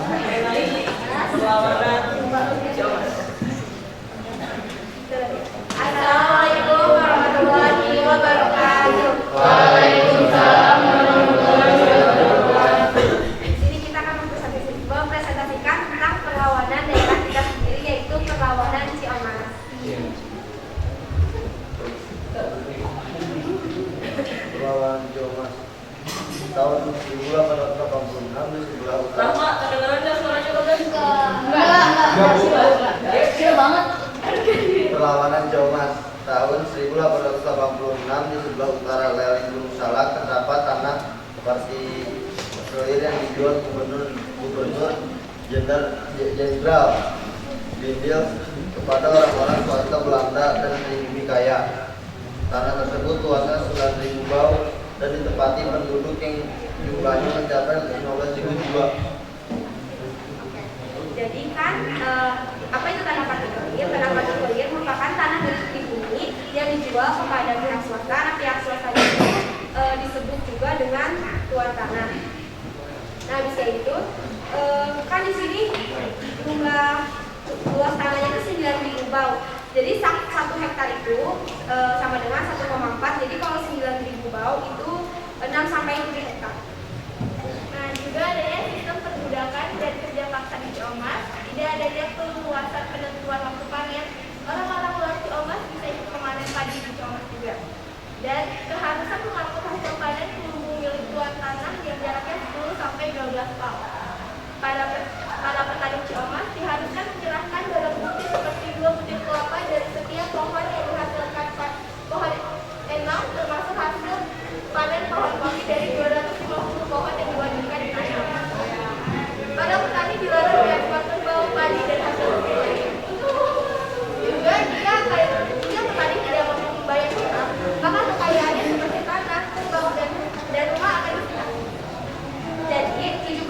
mengenai perlawanan Ciomas. Assalamualaikum warahmatullahi wabarakatuh. Waalaikumsalam warahmatullahi wabarakatuh. Di sini kita akan mempresentasikan tentang perlawanan daerah kita sendiri, yaitu perlawanan Ciomas. Perlawanan Ciomas tahun 1886 di sebelah utara. Rahma, kedengeran nggak suaranya bagus? Kecil banget. Perlawanan Ciomas tahun 1886 di sebelah utara lereng Gunung Salak terdapat tanah parsial yang dijual Gubernur Jenderal Bindil kepada orang-orang swasta Belanda dan pribumi kaya. Tanah tersebut luasnya 9.000 bau dan ditempati penduduk yang jumlahnya mencapai 15.000 jiwa. Jadi kan apa itu tanah partikulir? Tanah partikulir merupakan tanah dari pribumi yang dijual kepada pihak swasta. Nah, pihak swasta itu disebut juga dengan tuan tanah. Nah, bisa itu kan di sini jumlah luas tanahnya itu 9.000 bau. Jadi 1 hektar itu sama dengan 1,4. Jadi kalau 9.000 bau itu 6 sampai 7 hektar. Nah, juga adanya sistem perbudakan dan kerja paksa di Ciomas, tidak adanya perluasan penentuan waktu panen. Orang-orang luar Ciomas bisa ikut memanen padi di Ciomas juga. Dan keharusan mengangkut hasil panen menghubungi milik tuan tanah yang jaraknya 10 sampai 12 pau. Para petani Ciomas diharuskan menyerahkan barang bukti seperti 2 butir kelapa dari setiap pohon yang dihasilkan pohon enam, termasuk hasil panen pohon kopi dari 250 pohon yang diwajibkan ditanam. Para petani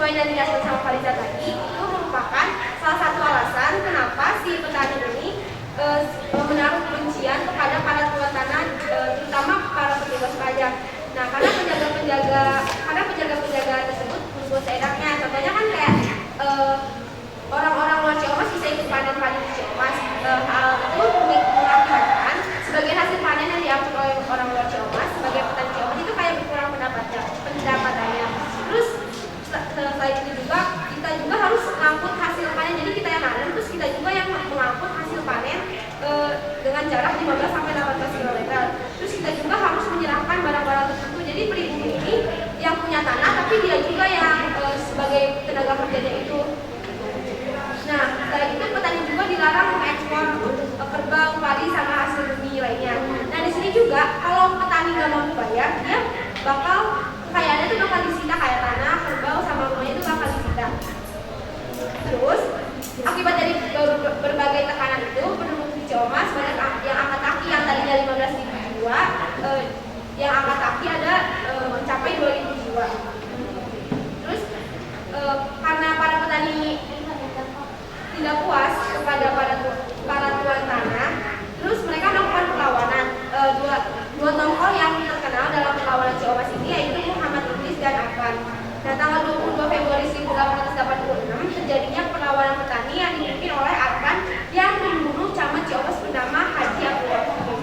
sesuai yang dijelaskan sama Fariza tadi, itu merupakan salah satu alasan kenapa si petani ini menaruh kebencian kepada para tuan tanah, terutama para petugas pajak. Nah, karena penjaga-penjaga tersebut membuat seenaknya. Contohnya kan kayak orang-orang luar Ciamas bisa ikut panen padi di Ciamas. Hal itu mengakibatkan sebagian hasil panen yang diambil oleh orang luar Ciamas sebagai petani Ciamas itu kayak berkurang pendapatannya. Terus selain itu juga kita juga harus mengangkut hasil panen. Jadi kita yang nanam, terus kita juga yang mengangkut hasil panen dengan jarak 15 sampai 18 km. Terus kita juga harus menyerahkan barang-barang tertentu. Jadi pribumi ini yang punya tanah, tapi dia juga yang sebagai tenaga kerjanya itu. Nah, selain itu petani juga dilarang mengekspor kerbau, padi, sama hasil bumi lainnya. Nah, di sini juga kalau petani nggak mau bayar, dia kekayaannya itu bakal disita, kayak tanah, kerbau, sama rumahnya itu bakal disita. Terus, akibat dari berbagai tekanan itu, penduduk di Ciamas banyak yang angkat kaki, yang tadinya 15.000 jiwa, yang angkat kaki ada mencapai 2.000 jiwa. Terus, karena para petani tidak puas kepada para tuan tanah, terus mereka melakukan perlawanan. Dua tokoh yang terkenal dalam perlawanan Ciamas ini yaitu Muhammad Idris dan Afan. Nah, tanggal 22 Februari 1886 terjadinya perlawanan petani yang dipimpin oleh Afan yang membunuh camat Ciamas bernama Haji Abdul Wahid.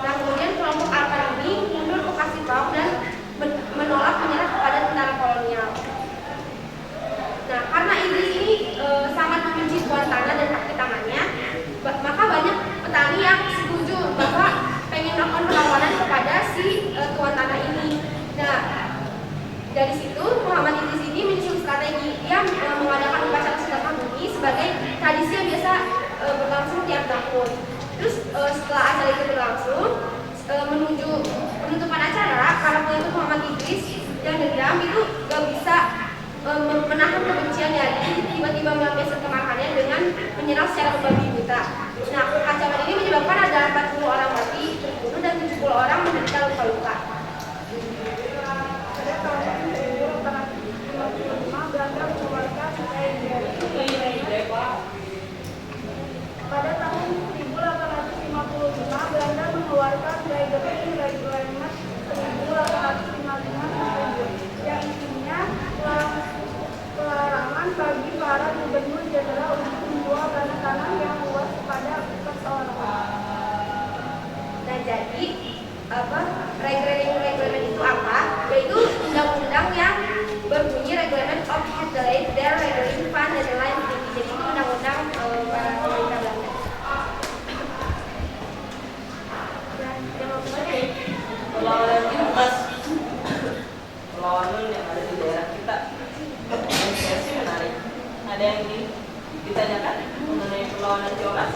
Nah, kemudian kelompok Afan ini mundur ke Kasipau dan menolak menyerah kepada tentara kolonial. Nah, karena Idris ini sangat membenci tuan tanah dan kaki tangannya, maka banyak petani yang setuju bahwa pengen melakukan perlawanan kepada si tuan tanah ini. Nah, dari situ Muhammad Idris ini menyusun strategi. Dia mengadakan upacara sedekah bumi sebagai tradisi yang biasa berlangsung tiap tahun. Terus setelah acara itu berlangsung, menuju penutupan acara, para pengikut Muhammad Idris yang dendam itu gak bisa menahan kebenciannya, tiba-tiba melampiaskan kemarahannya dengan menyerang secara membabi buta. Nah, ancaman ini menyebabkan ada 40 orang mati terbunuh dan 70 orang menderita luka-luka. Pada tahun 1855 Belanda mengeluarkan Pada tahun 1855 Belanda mengeluarkan Reglement 1855 yang isinya pelarangan bagi para gubernur jenderal untuk menjual tanah-tanah yang luas kepada perseorangan. Nah, jadi reglement itu apa? Yaitu undang-undang yang berbunyi Reglement of the Land, their Regulating Fund dan lain-lain. Jadi itu undang-undang para pemerintah Belanda. Perlawanan itu mas, perlawanan yang ada di daerah kita, versi menarik. Ada yang ditanyakan mengenai perlawanan Ciamas?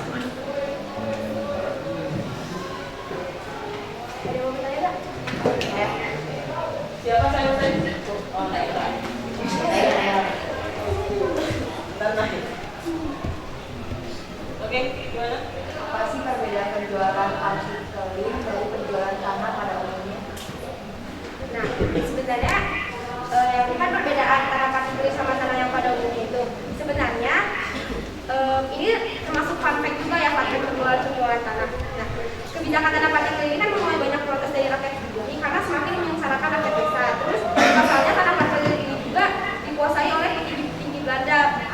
Ada yang mau bertanya nggak? Ya. Siapa saya tadi? Oh, naik. Tanah. Oke, gimana? Apa sih perbedaan penjualan partikeling dari penjualan tanah pada umumnya? Nah, sebenarnya kan perbedaan antara partikeling sama tanah yang pada umumnya itu sebenarnya ini termasuk fun fact juga ya, fun fact penjualan tanah. Nah, kebijakan tanah partikeling ini kan menuai banyak protes dari rakyat pribumi karena semakin menyengsarakan rakyat desa. Terus pasalnya tanah partikeling ini juga dikuasai oleh petinggi Belanda,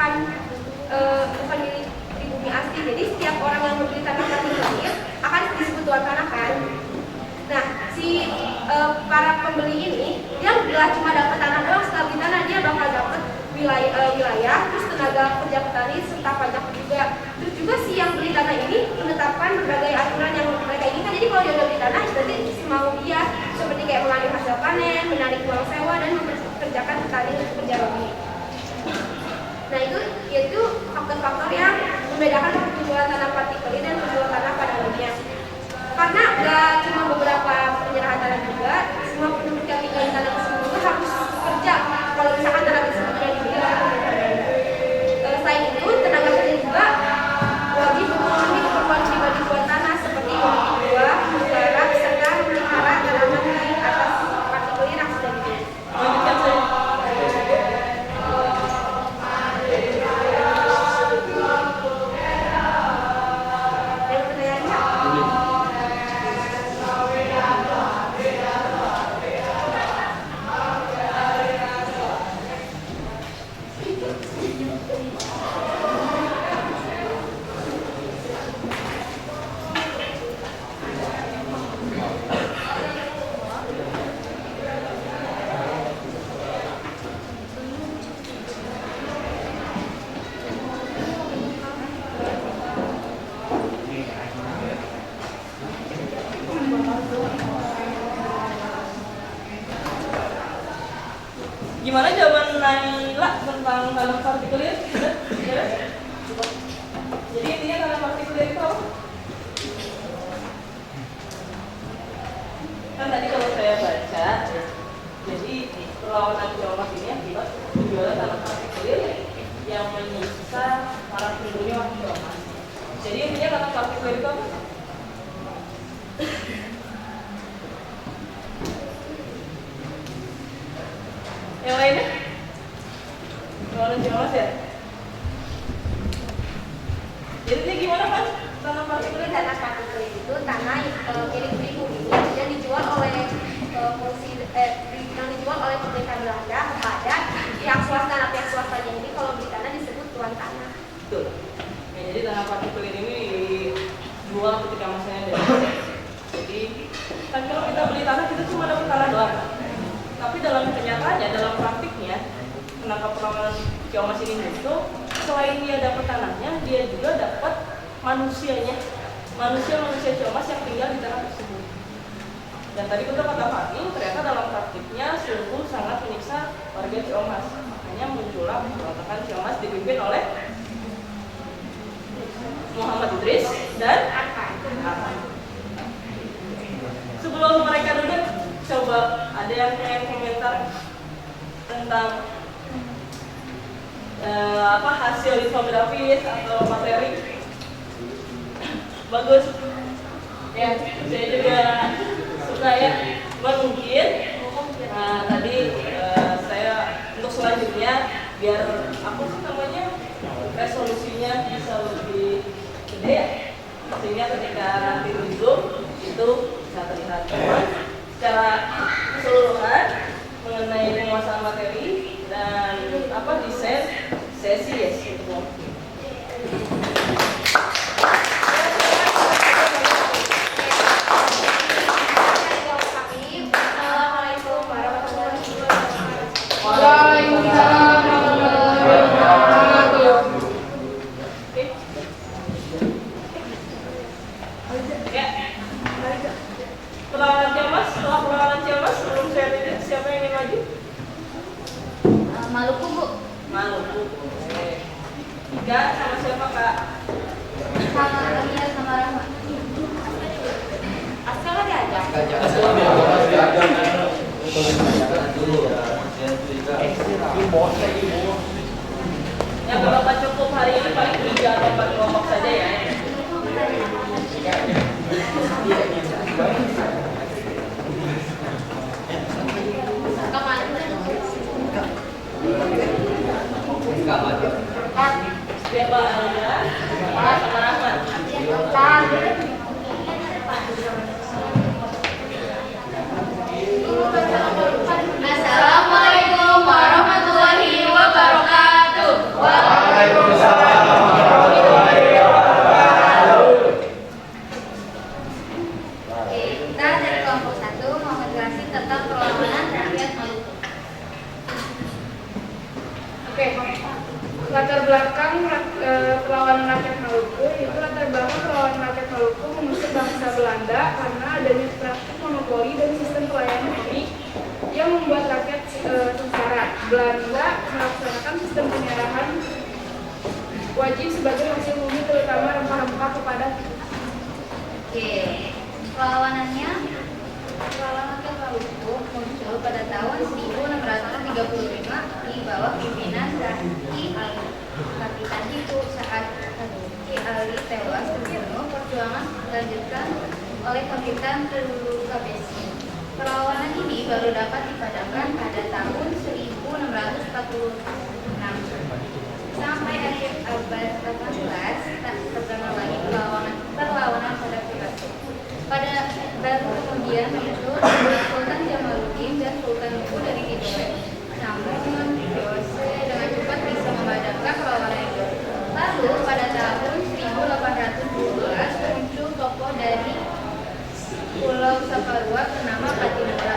bukan milik pribumi asli. Jadi setiap orang yang membeli tanah partikeling akan disebut tuan tanah kan. Nah, si para pembeli ini dia nggak cuma dapat tanah doang, setelah beli tanah dia bakal dapat wilayah, terus tenaga kerja petani serta pajak juga. Terus juga si yang beli tanah ini menetapkan berbagai aturan yang mereka inginkan. Jadi kalau dia udah beli tanah, berarti semau dia seperti kayak mengambil hasil panen, menarik uang sewa dan mempekerjakan petani untuk kerja lebih. Nah, itu faktor-faktor yang membedakan penjualan tanah partikeling dan penjualan tanah pada umumnya. Karena nggak cuma beberapa penyerahan tanah juga, semua penduduk yang tinggal di tanah tersebut itu harus kerja kalau misalkan tanah tersebut tidak dibeli oleh pemerintah Belanda. Selain itu, tenaga kerja juga wajib memenuhi keperluan pribadi buat tanah seperti memiliki buah, menggarap, serta memelihara tanaman di atas partikeling yang sudah dibeli. Lanjutkan saya. Gimana jawaban Naila tentang tanah partikulir? Ya? Jadi intinya tanah partikulir itu apa? Kan tadi kalau saya baca, jadi perlawanan Ciomas ini akibat penjualan tanah partikulir yang menyiksa para penduduknya waktu Ciomas. Jadi intinya tanah partikulir itu apa? Yang lainnya? Perlawanan Ciomas ya? Jadi ini gimana kan tanah partikulir? Jadi tanah partikulir itu tanah milik pribumi yang dijual oleh yang dijual oleh pemerintah Belanda kepada pihak swasta. Nah, pihak swastanya ini kalau beli tanah disebut tuan tanah. Betul. Ya, jadi tanah partikulir ini dijual ketika masanya dari. Jadi kan kalau kita beli tanah kita cuma dapat tanah doang. Tapi dalam kenyataannya, dalam praktiknya, kenapa perlawanan Ciomas ini muncul? Selain dia dapat tanahnya, dia juga dapat manusianya, manusia Ciomas yang tinggal di tanah tersebut. Dan tadi betul kata Fani, ternyata dalam praktiknya sungguh sangat menyiksa warga Ciomas. Makanya muncullah pemberontakan Ciomas dipimpin oleh Muhammad Idris dan Arfan. Sebelum mereka duduk, coba ada yang pengen komentar tentang hasil infografis atau materi? Bagus. Ya, saya juga suka ya. Mungkin tadi saya untuk selanjutnya biar resolusinya bisa lebih gede ya. Sehingga ketika nanti di Zoom itu bisa terlihat secara keseluruhan mengenai penguasaan materi dan desain sesi ya. Perlawanan Ciomas, sebelum saya lihat siapa yang ingin maju? Maluku, Bu. Maluku. Oke. 3 sama siapa, Kak? Sama Amir sama Rahma. Asal diajak. Ya kalau Pak cukup hari ini paling 3 atau 4 kelompok saja ya. Siapa Alda? Pak sama Rahmat. Assalamualaikum warahmatullahi wabarakatuh. Waalaikumsalam warahmatullahi wabarakatuh. Oke, kita dari kelompok 1 mau menjelaskan tentang perlawanan rakyat Maluku. Oke, latar belakang perlawanan rakyat Maluku itu latar belakang perlawanan rakyat Maluku mengusir bangsa Belanda karena adanya praktik monopoli dan sistem pelayanan publik yang membuat rakyat sengsara. Belanda melaksanakan sistem penyerahan wajib sebagai hasil bumi terutama rempah-rempah kepada Oke, perlawanan rakyat Maluku muncul pada tahun 1635 di bawah pimpinan Zaki Ali. Kapitan itu saat Zaki Ali tewas terbunuh, perjuangan dilanjutkan oleh Kapitan Kabesi. Perlawanan ini baru dapat dipadamkan pada tahun 1646. Sampai akhir abad 18 tak terkenal lagi perlawanan pada Pilato. Baru kemudian muncul Sultan Jamaluddin dan Sultan Lugu dari Tidore. Namun Yose dengan cepat bisa memadamkan perlawanan itu. Lalu pada tahun 1812 muncul tokoh dari Pulau Saparua bernama Patimura.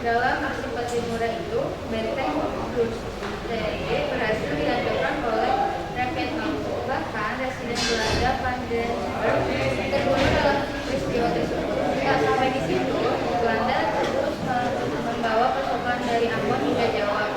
Dalam aksi Patimura itu, benteng Krustere berhasil dihancurkan oleh rakyat Maluku. Bahkan residen Belanda Vandenberg terbunuh dalam peristiwa tersebut. Tak sampai di situ, Belanda terus membawa pasukan dari Ambon hingga Jawa.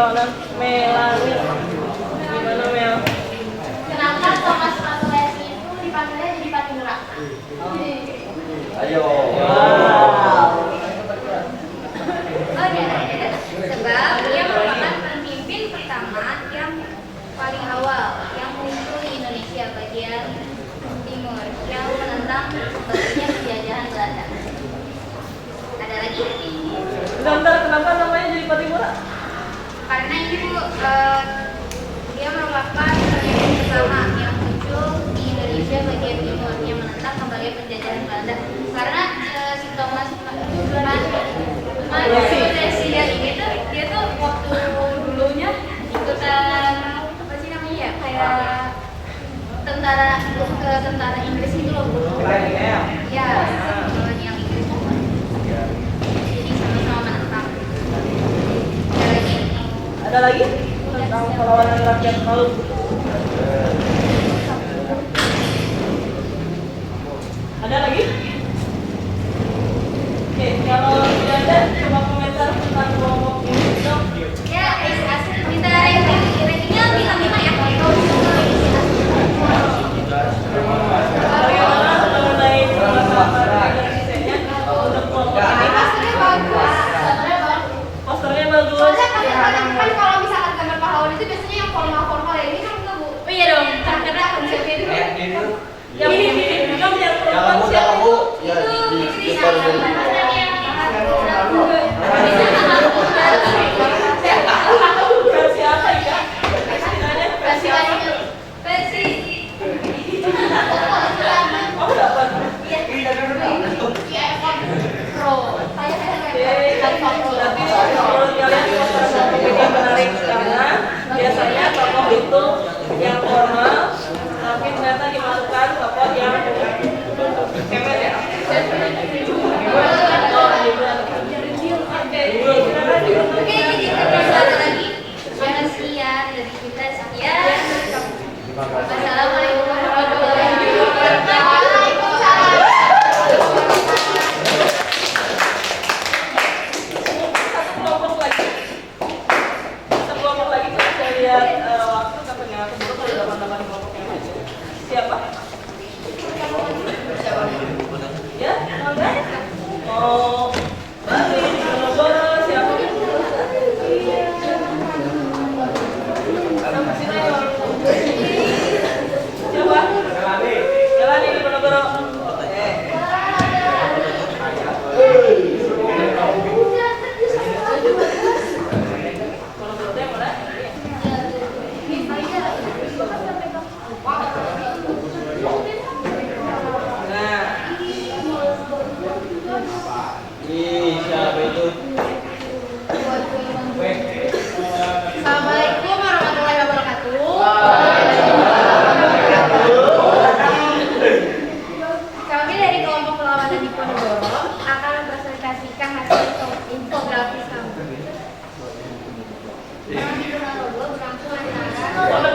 perlawanan Melani. Gimana Mel? Kenapa Thomas Matulesi itu dipanggilnya jadi Patimura? Ayo. Oh ya, sebab dia merupakan pemimpin pertama yang paling awal yang muncul di Indonesia bagian timur yang menentang kembalinya penjajahan Belanda. Ada lagi? Bentar, kenapa namanya jadi Patimura? Karena ini Bu, dia merupakan pemimpin pertama yang muncul di Indonesia bagian timur yang menentang kembali penjajahan Belanda. Karena si Thomas Matulesi ini tuh dia tuh waktu dulunya ikutan apa sih namanya ya, kayak tentara Inggris itu loh Bu. Ya, kolonial Inggris. Jadi sama-sama menentang. Ada lagi? Ada lagi? Tentang perlawanan rakyat Maluku. Ada lagi? Oke, kalau tidak ada, coba komentar tentang kelompok ini dong. Ya, isi asli kita ratingnya bintang 5 ya. Bagaimana mengenai masalah desainnya untuk kelompok ini? Posternya bagus. Posternya bagus. Soalnya kan kalau misalkan gambar pahlawan itu biasanya yang formal-formal ya, ini kan enggak Bu. Oh iya dong, karena konsepnya itu Yang ini kan yang perempuan Jangan siapa? Bu. Ya, di baru dari Versi apa ya? Versi apa? versi Oh, dapat. pro. Berarti menurut kalian poster kelompok ini menarik karena biasanya tokoh itu yang formal, tapi ternyata dimasukkan tokoh yang kemet ya. Oh, gitu. Oke, silakan. Oke, jadi ada lagi. Terima sekian dari kita sekian. Wassalamualaikum warahmatullahi wabarakatuh. Satu kelompok lagi kalau saya lihat waktu katanya keburu kalau 88 kelompok yang lain. Siapa? Ya, Mangga? Oh, Bali, Diponegoro, siapa? Sama sini dong. Siapa? Jalani Diponegoro. Diponegoro yang mana? Nah, Siapa itu? Assalamualaikum warahmatullahi wabarakatuh. Kami dari kelompok perlawanan Diponegoro akan mempresentasikan hasil infografis kami. Perang Diponegoro berlangsung antara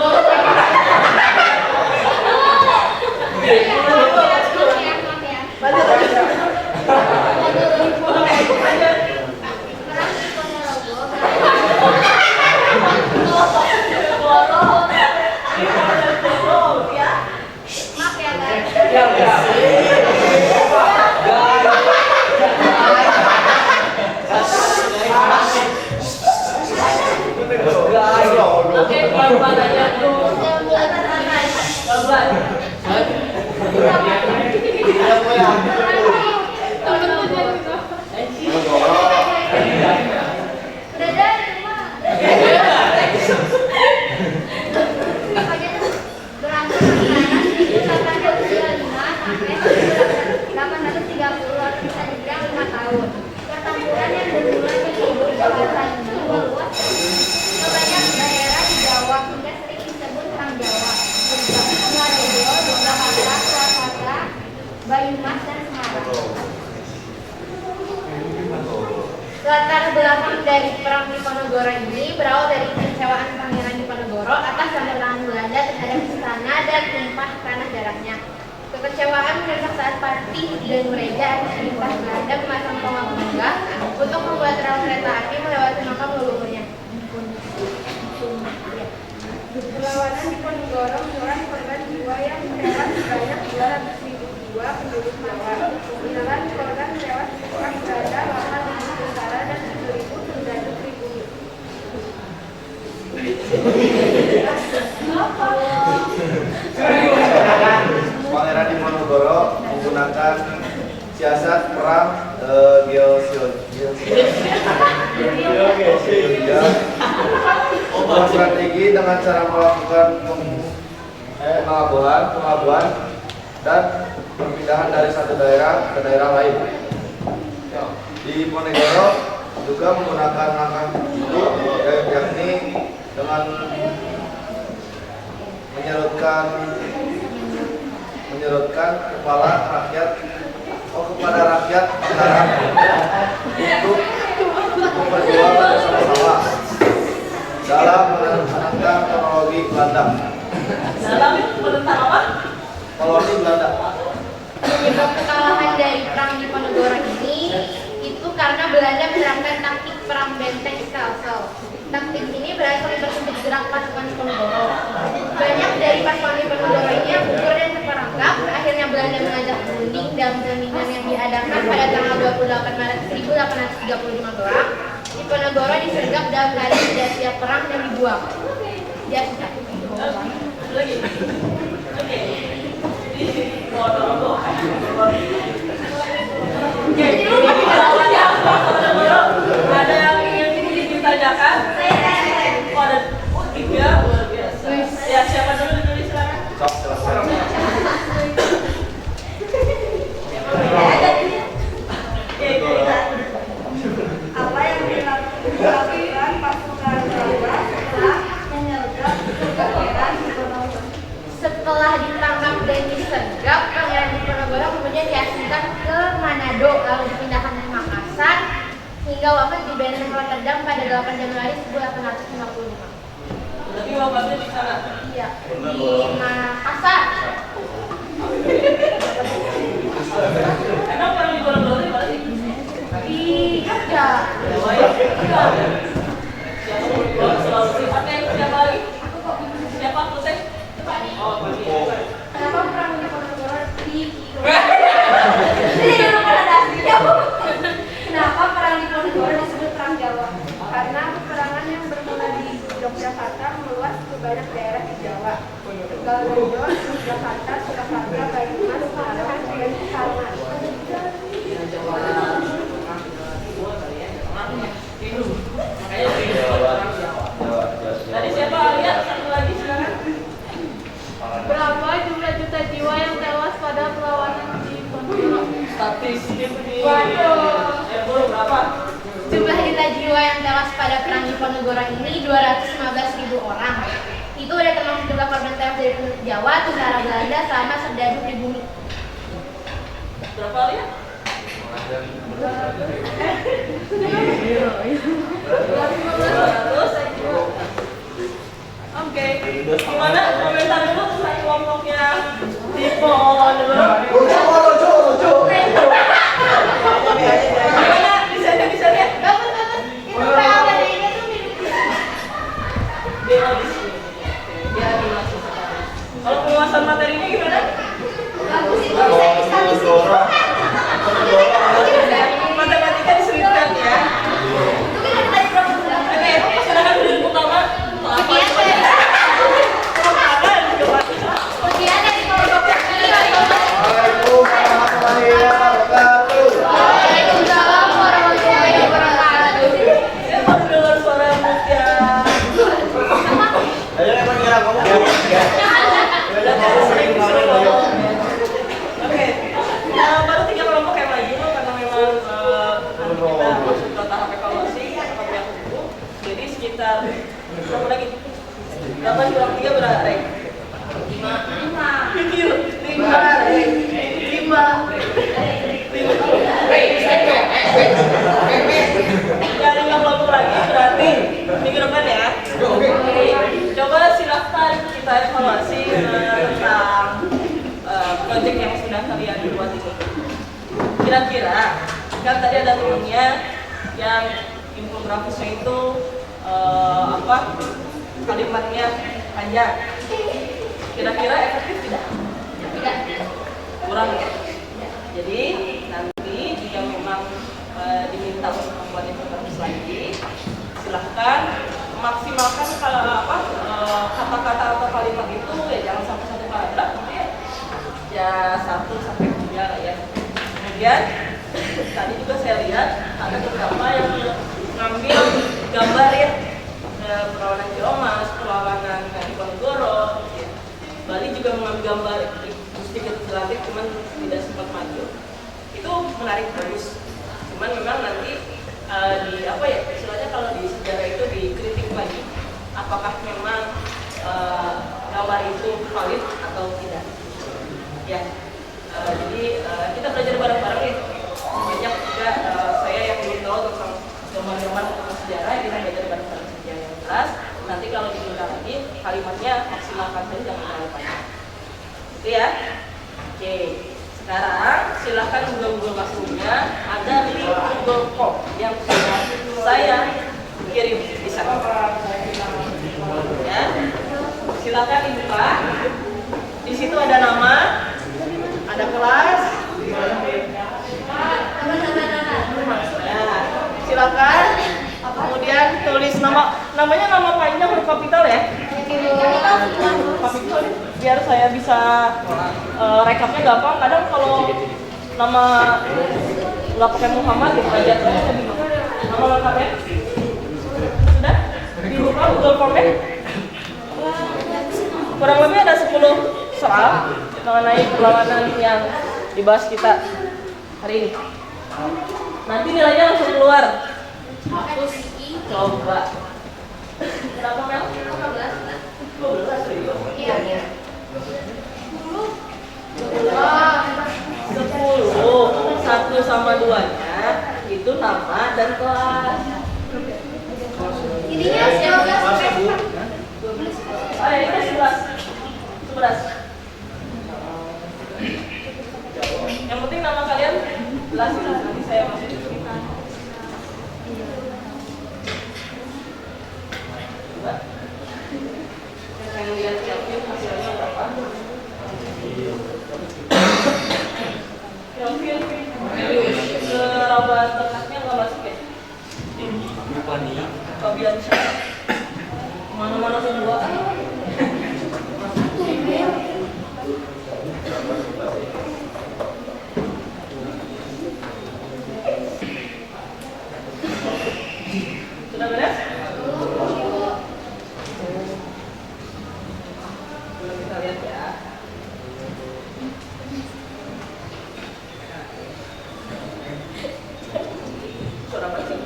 maaf ya guys. oke, pelan-pelan aja. Pelan-pelan. Udah dari rumah. Berlangsung antara 1825 sampai 1830 atau bisa dibilang 5 tahun. Pertempuran yang bermula di Ibu Jakarta ini meluas ke banyak daerah di Jawa hingga sering disebut Perang Jawa. Seperti Singaraja, Yogyakarta, Purwakarta, Banyumas, dan Semarang. Latar belakang dari Perang Diponegoro ini berawal dari kekecewaan Pangeran Diponegoro atas kemerdekaan Belanda terhadap istana dan tumpah tanah darahnya. Kekecewaan menumpuk saat Patih dan Mureja atas perintah Belanda memasang tombak menunggang untuk membuat rel kereta api melewati makam leluhurnya. Ponorogo menelan korban jiwa yang tewas sebanyak 200.000 jiwa penduduk Jawa. Menelan korban tewas di perang berada 8.000 tentara dan 7.900 Pangeran Diponegoro menggunakan siasat perang sebuah strategi dengan cara melakukan pengelabuan dan perpindahan dari satu daerah ke daerah lain. Di Ponegoro juga menggunakan langkah itu, yakni dengan menyerutkan kepala rakyat kepada rakyat sekarang untuk memperjuang bersama-sama dalam menentang teknologi Belanda. Dalam menentang apa? Koloni Belanda. Penyebab kekalahan dari perang di Ponorogo ini itu karena Belanda menerapkan taktik perang benteng Selsel. Taktik ini berhasil mempersempit gerak pasukan Ponorogo. Banyak dari pasukan Ponorogo ini yang gugur dan terperangkap. Akhirnya Belanda mengajak berunding dalam perundingan yang diadakan pada tanggal 28 Maret 1835 Malam. Di Ponorogo disergap dalam keadaan tidak siap perang dan dibuang. Dia sudah Lagi. Oke. Di Ponorogo. Jadi ada yang ingin ditanyakan? Ada tiga luar biasa. Ya, siapa dulu ditulis silakan. Apa yang dilakukan pasukan Jawa setelah menyergap Pangeran Diponegoro? Setelah ditangkap dan disergap, Pangeran Diponegoro kemudian diasingkan ke Manado, lalu dipindahkan ke Makassar hingga wafat di Benteng Rotterdam pada 8 Januari 1855. Berarti wafatnya di sana. Iya, di Makassar. Emang perang di Ponorogo di mana sih? Di Jogja. Jawa ya? Selalu sifatnya siapa lagi? Siapa Pusek? Oh, Kenapa perang di Ponorogo Kenapa perang di Ponorogo disebut perang Jawa? Karena peperangan yang bermula di Yogyakarta meluas ke banyak daerah di Jawa. Tegalrejo, Yogyakarta, Surakarta, Banyumas, Semarang, dan Kalmar. Tadi siapa lihat satu lagi silakan. Berapa jumlah juta jiwa yang tewas pada perlawanan di Ponorogo? Statistik di Waduh. berapa? Jumlah juta jiwa yang tewas pada perang di Ponorogo ini 215.000 orang. Itu udah termasuk jumlah korban tewas dari penduduk Jawa, tentara Belanda selama serdadu di bumi. Berapa lihat? Oke, gimana komentar dulu tentang kelompok yang di Ponorogo? Gimana bisa lihat? Itu PAWD-nya tuh mirip Dia di sini. Dia animasi sekali. Kalau penguasaan materinya gimana? bagus itu bisa statistik. Matematika diselipkan ya. Itu kan ada tadi berapa bulan? Oke, silakan duduk pertama. Apa Ujian itu? dari Ujian dari kelompok ini Waalaikumsalam warahmatullahi wabarakatuh. Waalaikumsalam warahmatullahi wabarakatuh. Saya baru dengar suara Mutia. Ayo emang kira kamu Oke, baru 3 kelompok yang lagi loh karena memang kita masuk ke tahap evaluasi tahap yang hukum. Jadi sekitar berapa lagi? 8 kurang 3 berapa? 5. Pikir 5. Ya 5 kelompok lagi berarti minggu depan ya. Coba silahkan kita evaluasi tentang proyek yang sudah kalian buat ini. Kira-kira kan tadi ada temennya yang infografisnya itu kalimatnya panjang. Kira-kira efektif tidak? Tidak. Kurang ya. Jadi nanti jika memang diminta untuk membuat infografis lagi, silahkan maksimalkan kata-kata atau kalimat itu ya jangan sampai satu paragraf, ya 1 sampai 3 lah ya. Kemudian tadi juga saya lihat ada beberapa yang ngambil gambar ya, perlawanan Ciomas, perlawanan Diponegoro. Ya. Bali juga mengambil gambar Gusti Ketut cuman tidak sempat maju. Itu menarik, bagus. Cuman memang nanti istilahnya kalau di sejarah itu dikritik lagi apakah memang gambar itu valid atau tidak ya. Jadi kita belajar bareng-bareng nih. Banyak juga saya yang belum tahu tentang gambar-gambar tentang sejarah, kita belajar bareng-bareng sejarah yang jelas. Nanti kalau diminta lagi kalimatnya maksimalkan saja, jangan terlalu panjang itu ya. Oke, sekarang silahkan Google Classroom-nya, ada link Google Form yang sudah saya kirim di sana. Ya, silahkan dibuka. Di situ ada nama, ada kelas. Nah, silakan. Kemudian tulis namanya nama panjang huruf kapital ya. Kapital biar saya bisa rekapnya gampang. Kadang kalau nama nggak pakai Muhammad gitu aja saya bingung. Nama lengkapnya sudah dibuka Google Form-nya. Kurang lebih ada 10 soal mengenai perlawanan yang dibahas kita hari ini. Nanti nilainya langsung keluar. Coba. Berapa Mel? 12 serius? Iya. 10. 1 sama 2-nya itu nama dan kelas. Ininya 12. Oh ya, ini 11. Yang penting nama kalian jelas itu, nanti saya masukin. Coba. Yang lihat Kelvin hasilnya berapa? Kelvin, seraba tekasnya nggak masuk ya? Fabian mana-mana semua. Sudah beres? Kita lihat ya. Suara apa sih?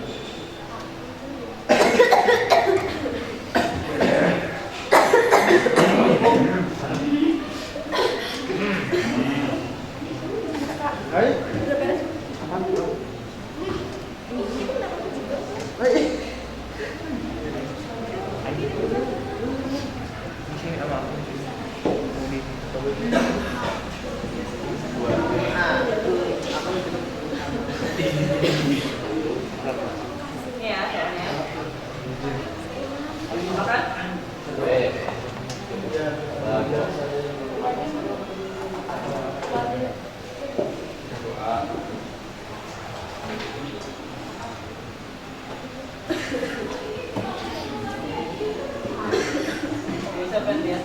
Ini ya, soalnya. Makan? Bisa kan dia?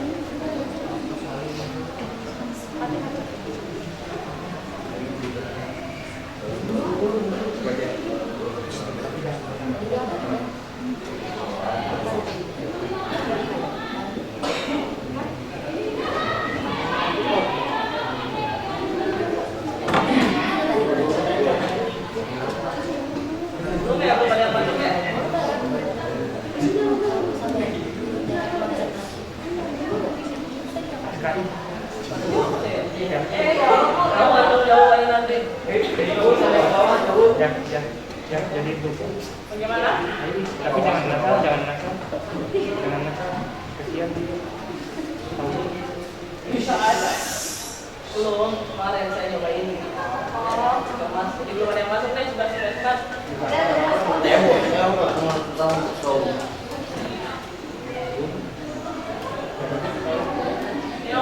Belum ya, belum ada yang masuk ya? Kalau mau jauh aja nanti. Jadi itu. Bagaimana? Tapi jangan nakal. Kasihan dia. Bisa aja. Belum, kemarin saya nyobain. Mas, jadi belum ada yang masuk nih, sudah. Ini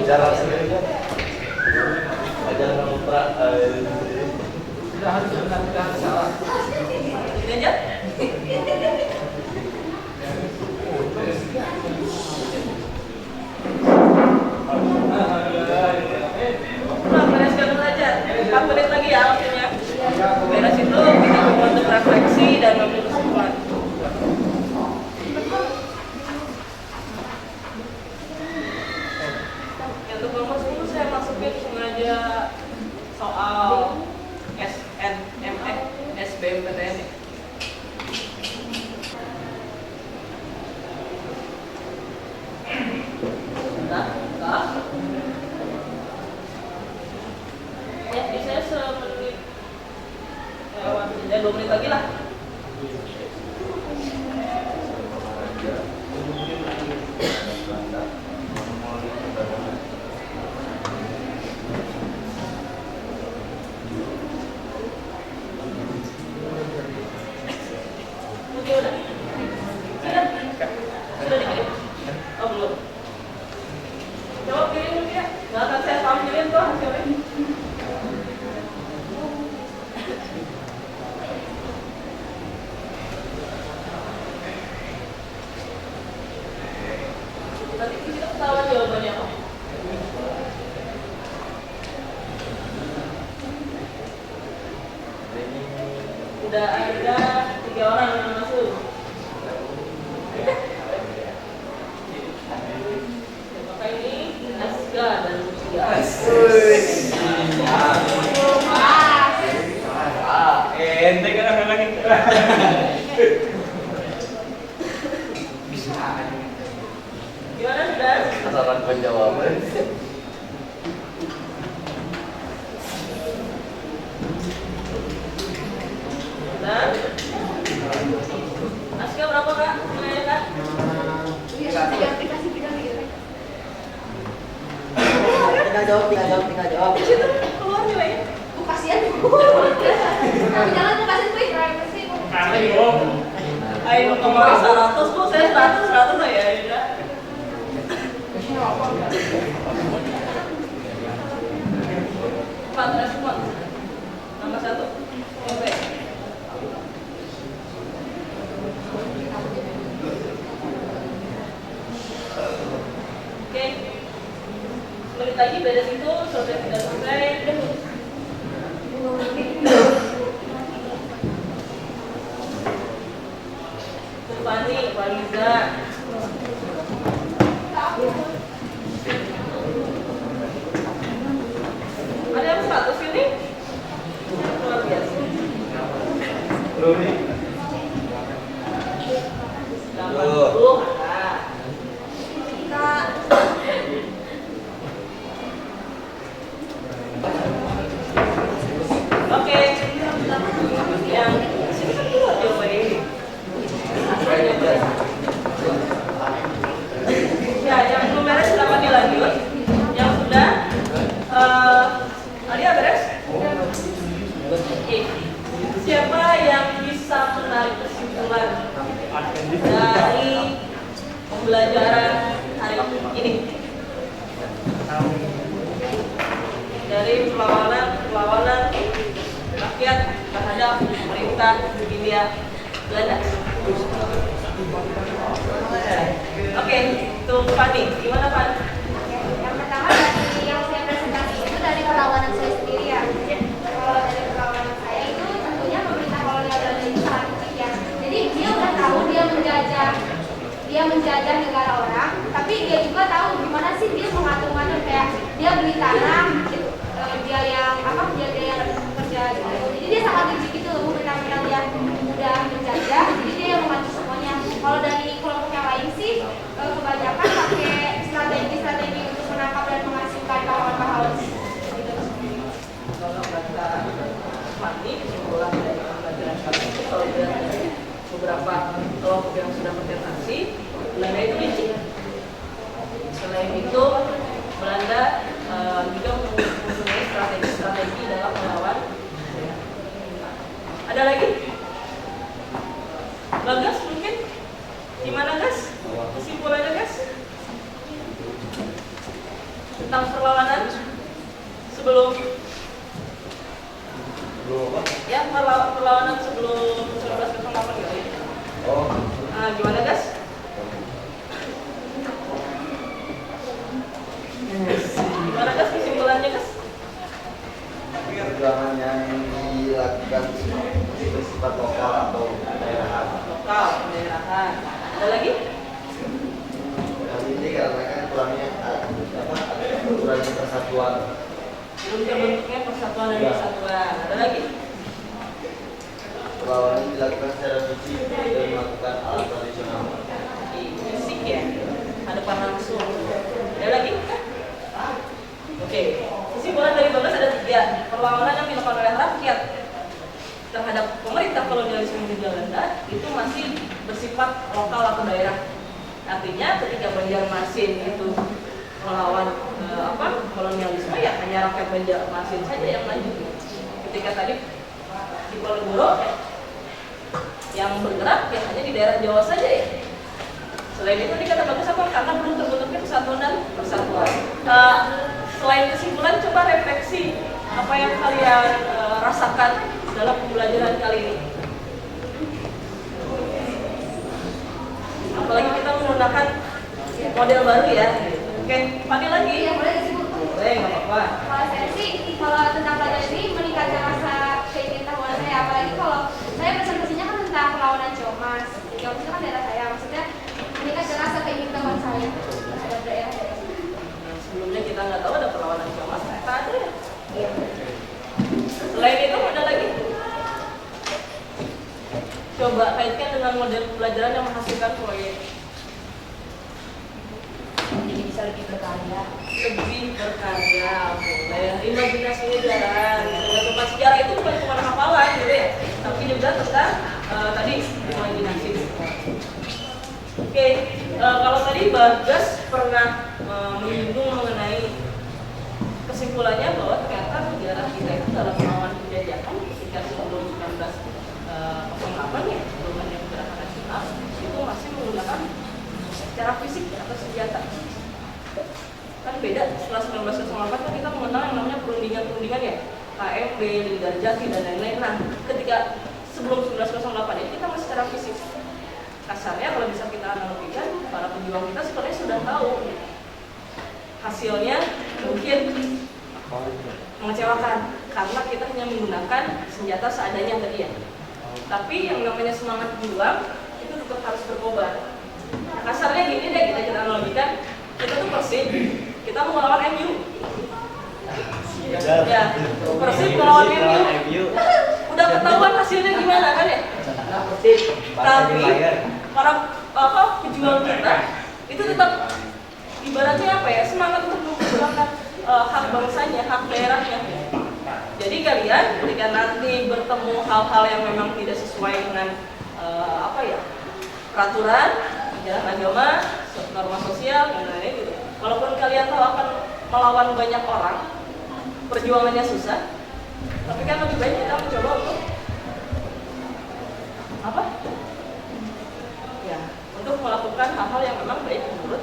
Jarang sekali kan. Jangan ngontrak. Sudah harus benar-benar salah. Ini aja. Nah, bereskan belajar. 4 menit lagi ya waktunya. Beres itu kita coba untuk refleksi dan mengambil kesimpulan. Untuk nomor 10 saya masukin sengaja soal SNME, SBMPTN. Nah. Ya, biasanya semenit lewat, 2 menit lagi lah. Sudah? Sudah dikirim? Oh, belum. Coba kirim dulu ya. Nggak akan saya tampilin kok hasilnya. Nanti kita ketahuan jawabannya apa. Udah ada 3 orang yang masuk. Maka ini Aska dan Lucia. Ente kan orang lagi. Gimana sudah? Sasaran penjawaban. Dan Aska berapa kak? Nilainya kak? Tinggal jawab. Di situ keluar nilainya. Kasihan. Tapi jangan tuh kasih quick. Kali bom. Ayo kemarin 100 bu, saya 100 lah ya. Udah. Empat respon. Nomor 1. Oke. Oke. Menit lagi beres itu, selesai tidak selesai, udah putus. Fani, Fariza. Ada yang 100 ini? Luar biasa. Rumi. 80. Kak. Oke. Yang sini kan keluar jawabannya ini. Ya, yang belum beres silakan dilanjut. Yang sudah, Alia beres? Oke. Siapa yang bisa menarik kesimpulan dari pembelajaran hari ini? Dari perlawanan rakyat terhadap pemerintah Hindia Belanda. Oke, itu Fani. Gimana Fan? Yang pertama dari yang saya presentasi itu dari perlawanan saya sendiri ya. Kalau dari perlawanan saya itu tentunya pemerintah kolonial Belanda itu sangat kecil ya. Jadi dia udah tahu dia menjajah negara orang, tapi dia juga tahu gimana sih dia mengatur-ngatur kayak dia beli tanah, dia yang kerja gitu. Jadi dia sangat kecil gitu mentang-mentang dia udah menjajah, jadi dia yang mengatur semuanya. Kalau dari kelompok yang lain sih kebanyakan pakai strategi untuk menangkap dan menghasilkan pahlawan-pahlawan gitu. Kalau kata Fani, kesimpulan dari pembelajaran kami itu kalau dari beberapa kelompok yang sudah berprestasi, Belanda itu licik. Selain itu, Belanda juga mempunyai strategi dalam melawan. Ada lagi? Bagas mungkin? Gimana? tentang perlawanan sebelum ya perlawanan sebelum 1908 gitu ya. Oh, Nah, gimana guys? Gimana guys kesimpulannya guys? perjuangan yang dilakukan bersifat lokal atau daerahan. Lokal, daerahan. Ada lagi? Hal ini karena kan kurangnya persatuan. Belum terbentuknya persatuan dan kesatuan. Ada lagi? Perlawanan dilakukan secara fisik dan melakukan alat tradisional. Di fisik ya, hadapan langsung. Ada lagi? Oke, kesimpulan dari Bagas ada 3. Perlawanan yang dilakukan oleh rakyat terhadap pemerintah kolonialisme Hindia Belanda itu masih bersifat lokal atau daerah. Artinya ketika Banjarmasin itu melawan kolonialisme ya hanya rakyat Banjarmasin saja yang maju. Ketika tadi di Ponorogo yang bergerak ya hanya di daerah Jawa saja ya. Selain itu dikata Bagus apa? Karena belum terbentuknya kesatuan dan persatuan. Selain kesimpulan, coba refleksi apa yang kalian rasakan dalam pembelajaran kali ini. Apalagi kita menggunakan model baru ya. Oke, Fani lagi. Iya, boleh sih Bu. Boleh, nggak apa-apa. Kalau saya sih, kalau tentang pelajaran ini meningkatkan rasa keingintahuan saya. Apalagi kalau saya presentasinya kan tentang perlawanan Ciomas. Ciomas itu kan daerah saya. Maksudnya meningkatkan rasa keingintahuan saya terhadap daerah-daerah. Sebelumnya kita nggak tahu ada perlawanan Ciomas, ternyata ada ya. Selain itu ada lagi. Coba kaitkan dengan model pembelajaran yang menghasilkan proyek. Jadi bisa lebih berkarya. Lebih berkarya, boleh. Imajinasinya jalan. Coba sejarah itu bukan cuma hafalan gitu ya, tapi juga tentang tadi imajinasi. Oke, kalau tadi Bagas pernah menyinggung mengenai kesimpulannya bahwa ternyata sejarah kita itu dalam melawan penjajahan ketika sebelum 1908 ya, sebelum adanya gerakan nasional itu masih menggunakan secara fisik atau senjata. Kan beda setelah 1908 kan kita mengenal yang namanya perundingan ya, KMB, Linggarjati dan lain-lain. Nah, ketika sebelum 1908 ini kita masih secara fisik. Kasarnya kalau bisa kita analogikan, para pejuang kita sebenarnya sudah tahu hasilnya mungkin mengecewakan karena kita hanya menggunakan senjata seadanya tadi ya. Tapi yang namanya semangat juang itu tetap harus berkobar. Kasarnya gini deh, kita analogikan, kita tuh Persib, kita mau melawan MU. Ya, Persib melawan MU. Udah ketahuan hasilnya gimana kan ya? Tapi para pejuang kita itu tetap ibaratnya apa ya, semangat untuk memperjuangkan hak bangsanya, hak daerahnya. Jadi kalian ketika nanti bertemu hal-hal yang memang tidak sesuai dengan peraturan, ajaran agama, norma sosial dan lain-lain gitu. Walaupun kalian tahu akan melawan banyak orang, perjuangannya susah, tapi kan lebih baik kita mencoba untuk untuk melakukan hal-hal yang memang baik menurut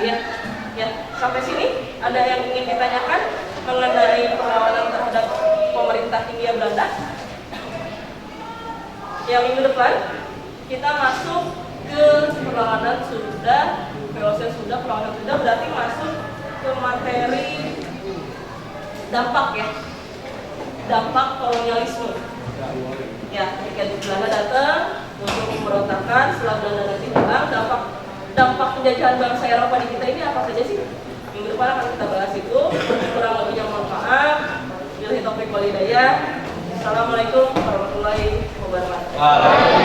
ya. Sampai sini ada yang ingin ditanyakan mengenai perlawanan terhadap pemerintah Hindia Belanda? Yang minggu depan kita masuk ke perlawanan sudah, VOC sudah, perlawanan sudah, berarti masuk ke materi dampak ya, dampak kolonialisme. Ya, ketika Belanda datang untuk memberontakkan, setelah Belanda nanti hilang, dampak penjajahan bangsa Eropa di kita ini apa saja sih? Minggu depan akan kita bahas itu. Kurang lebihnya mohon maaf. Billahi taufiq wal hidayah. Assalamualaikum warahmatullahi wabarakatuh.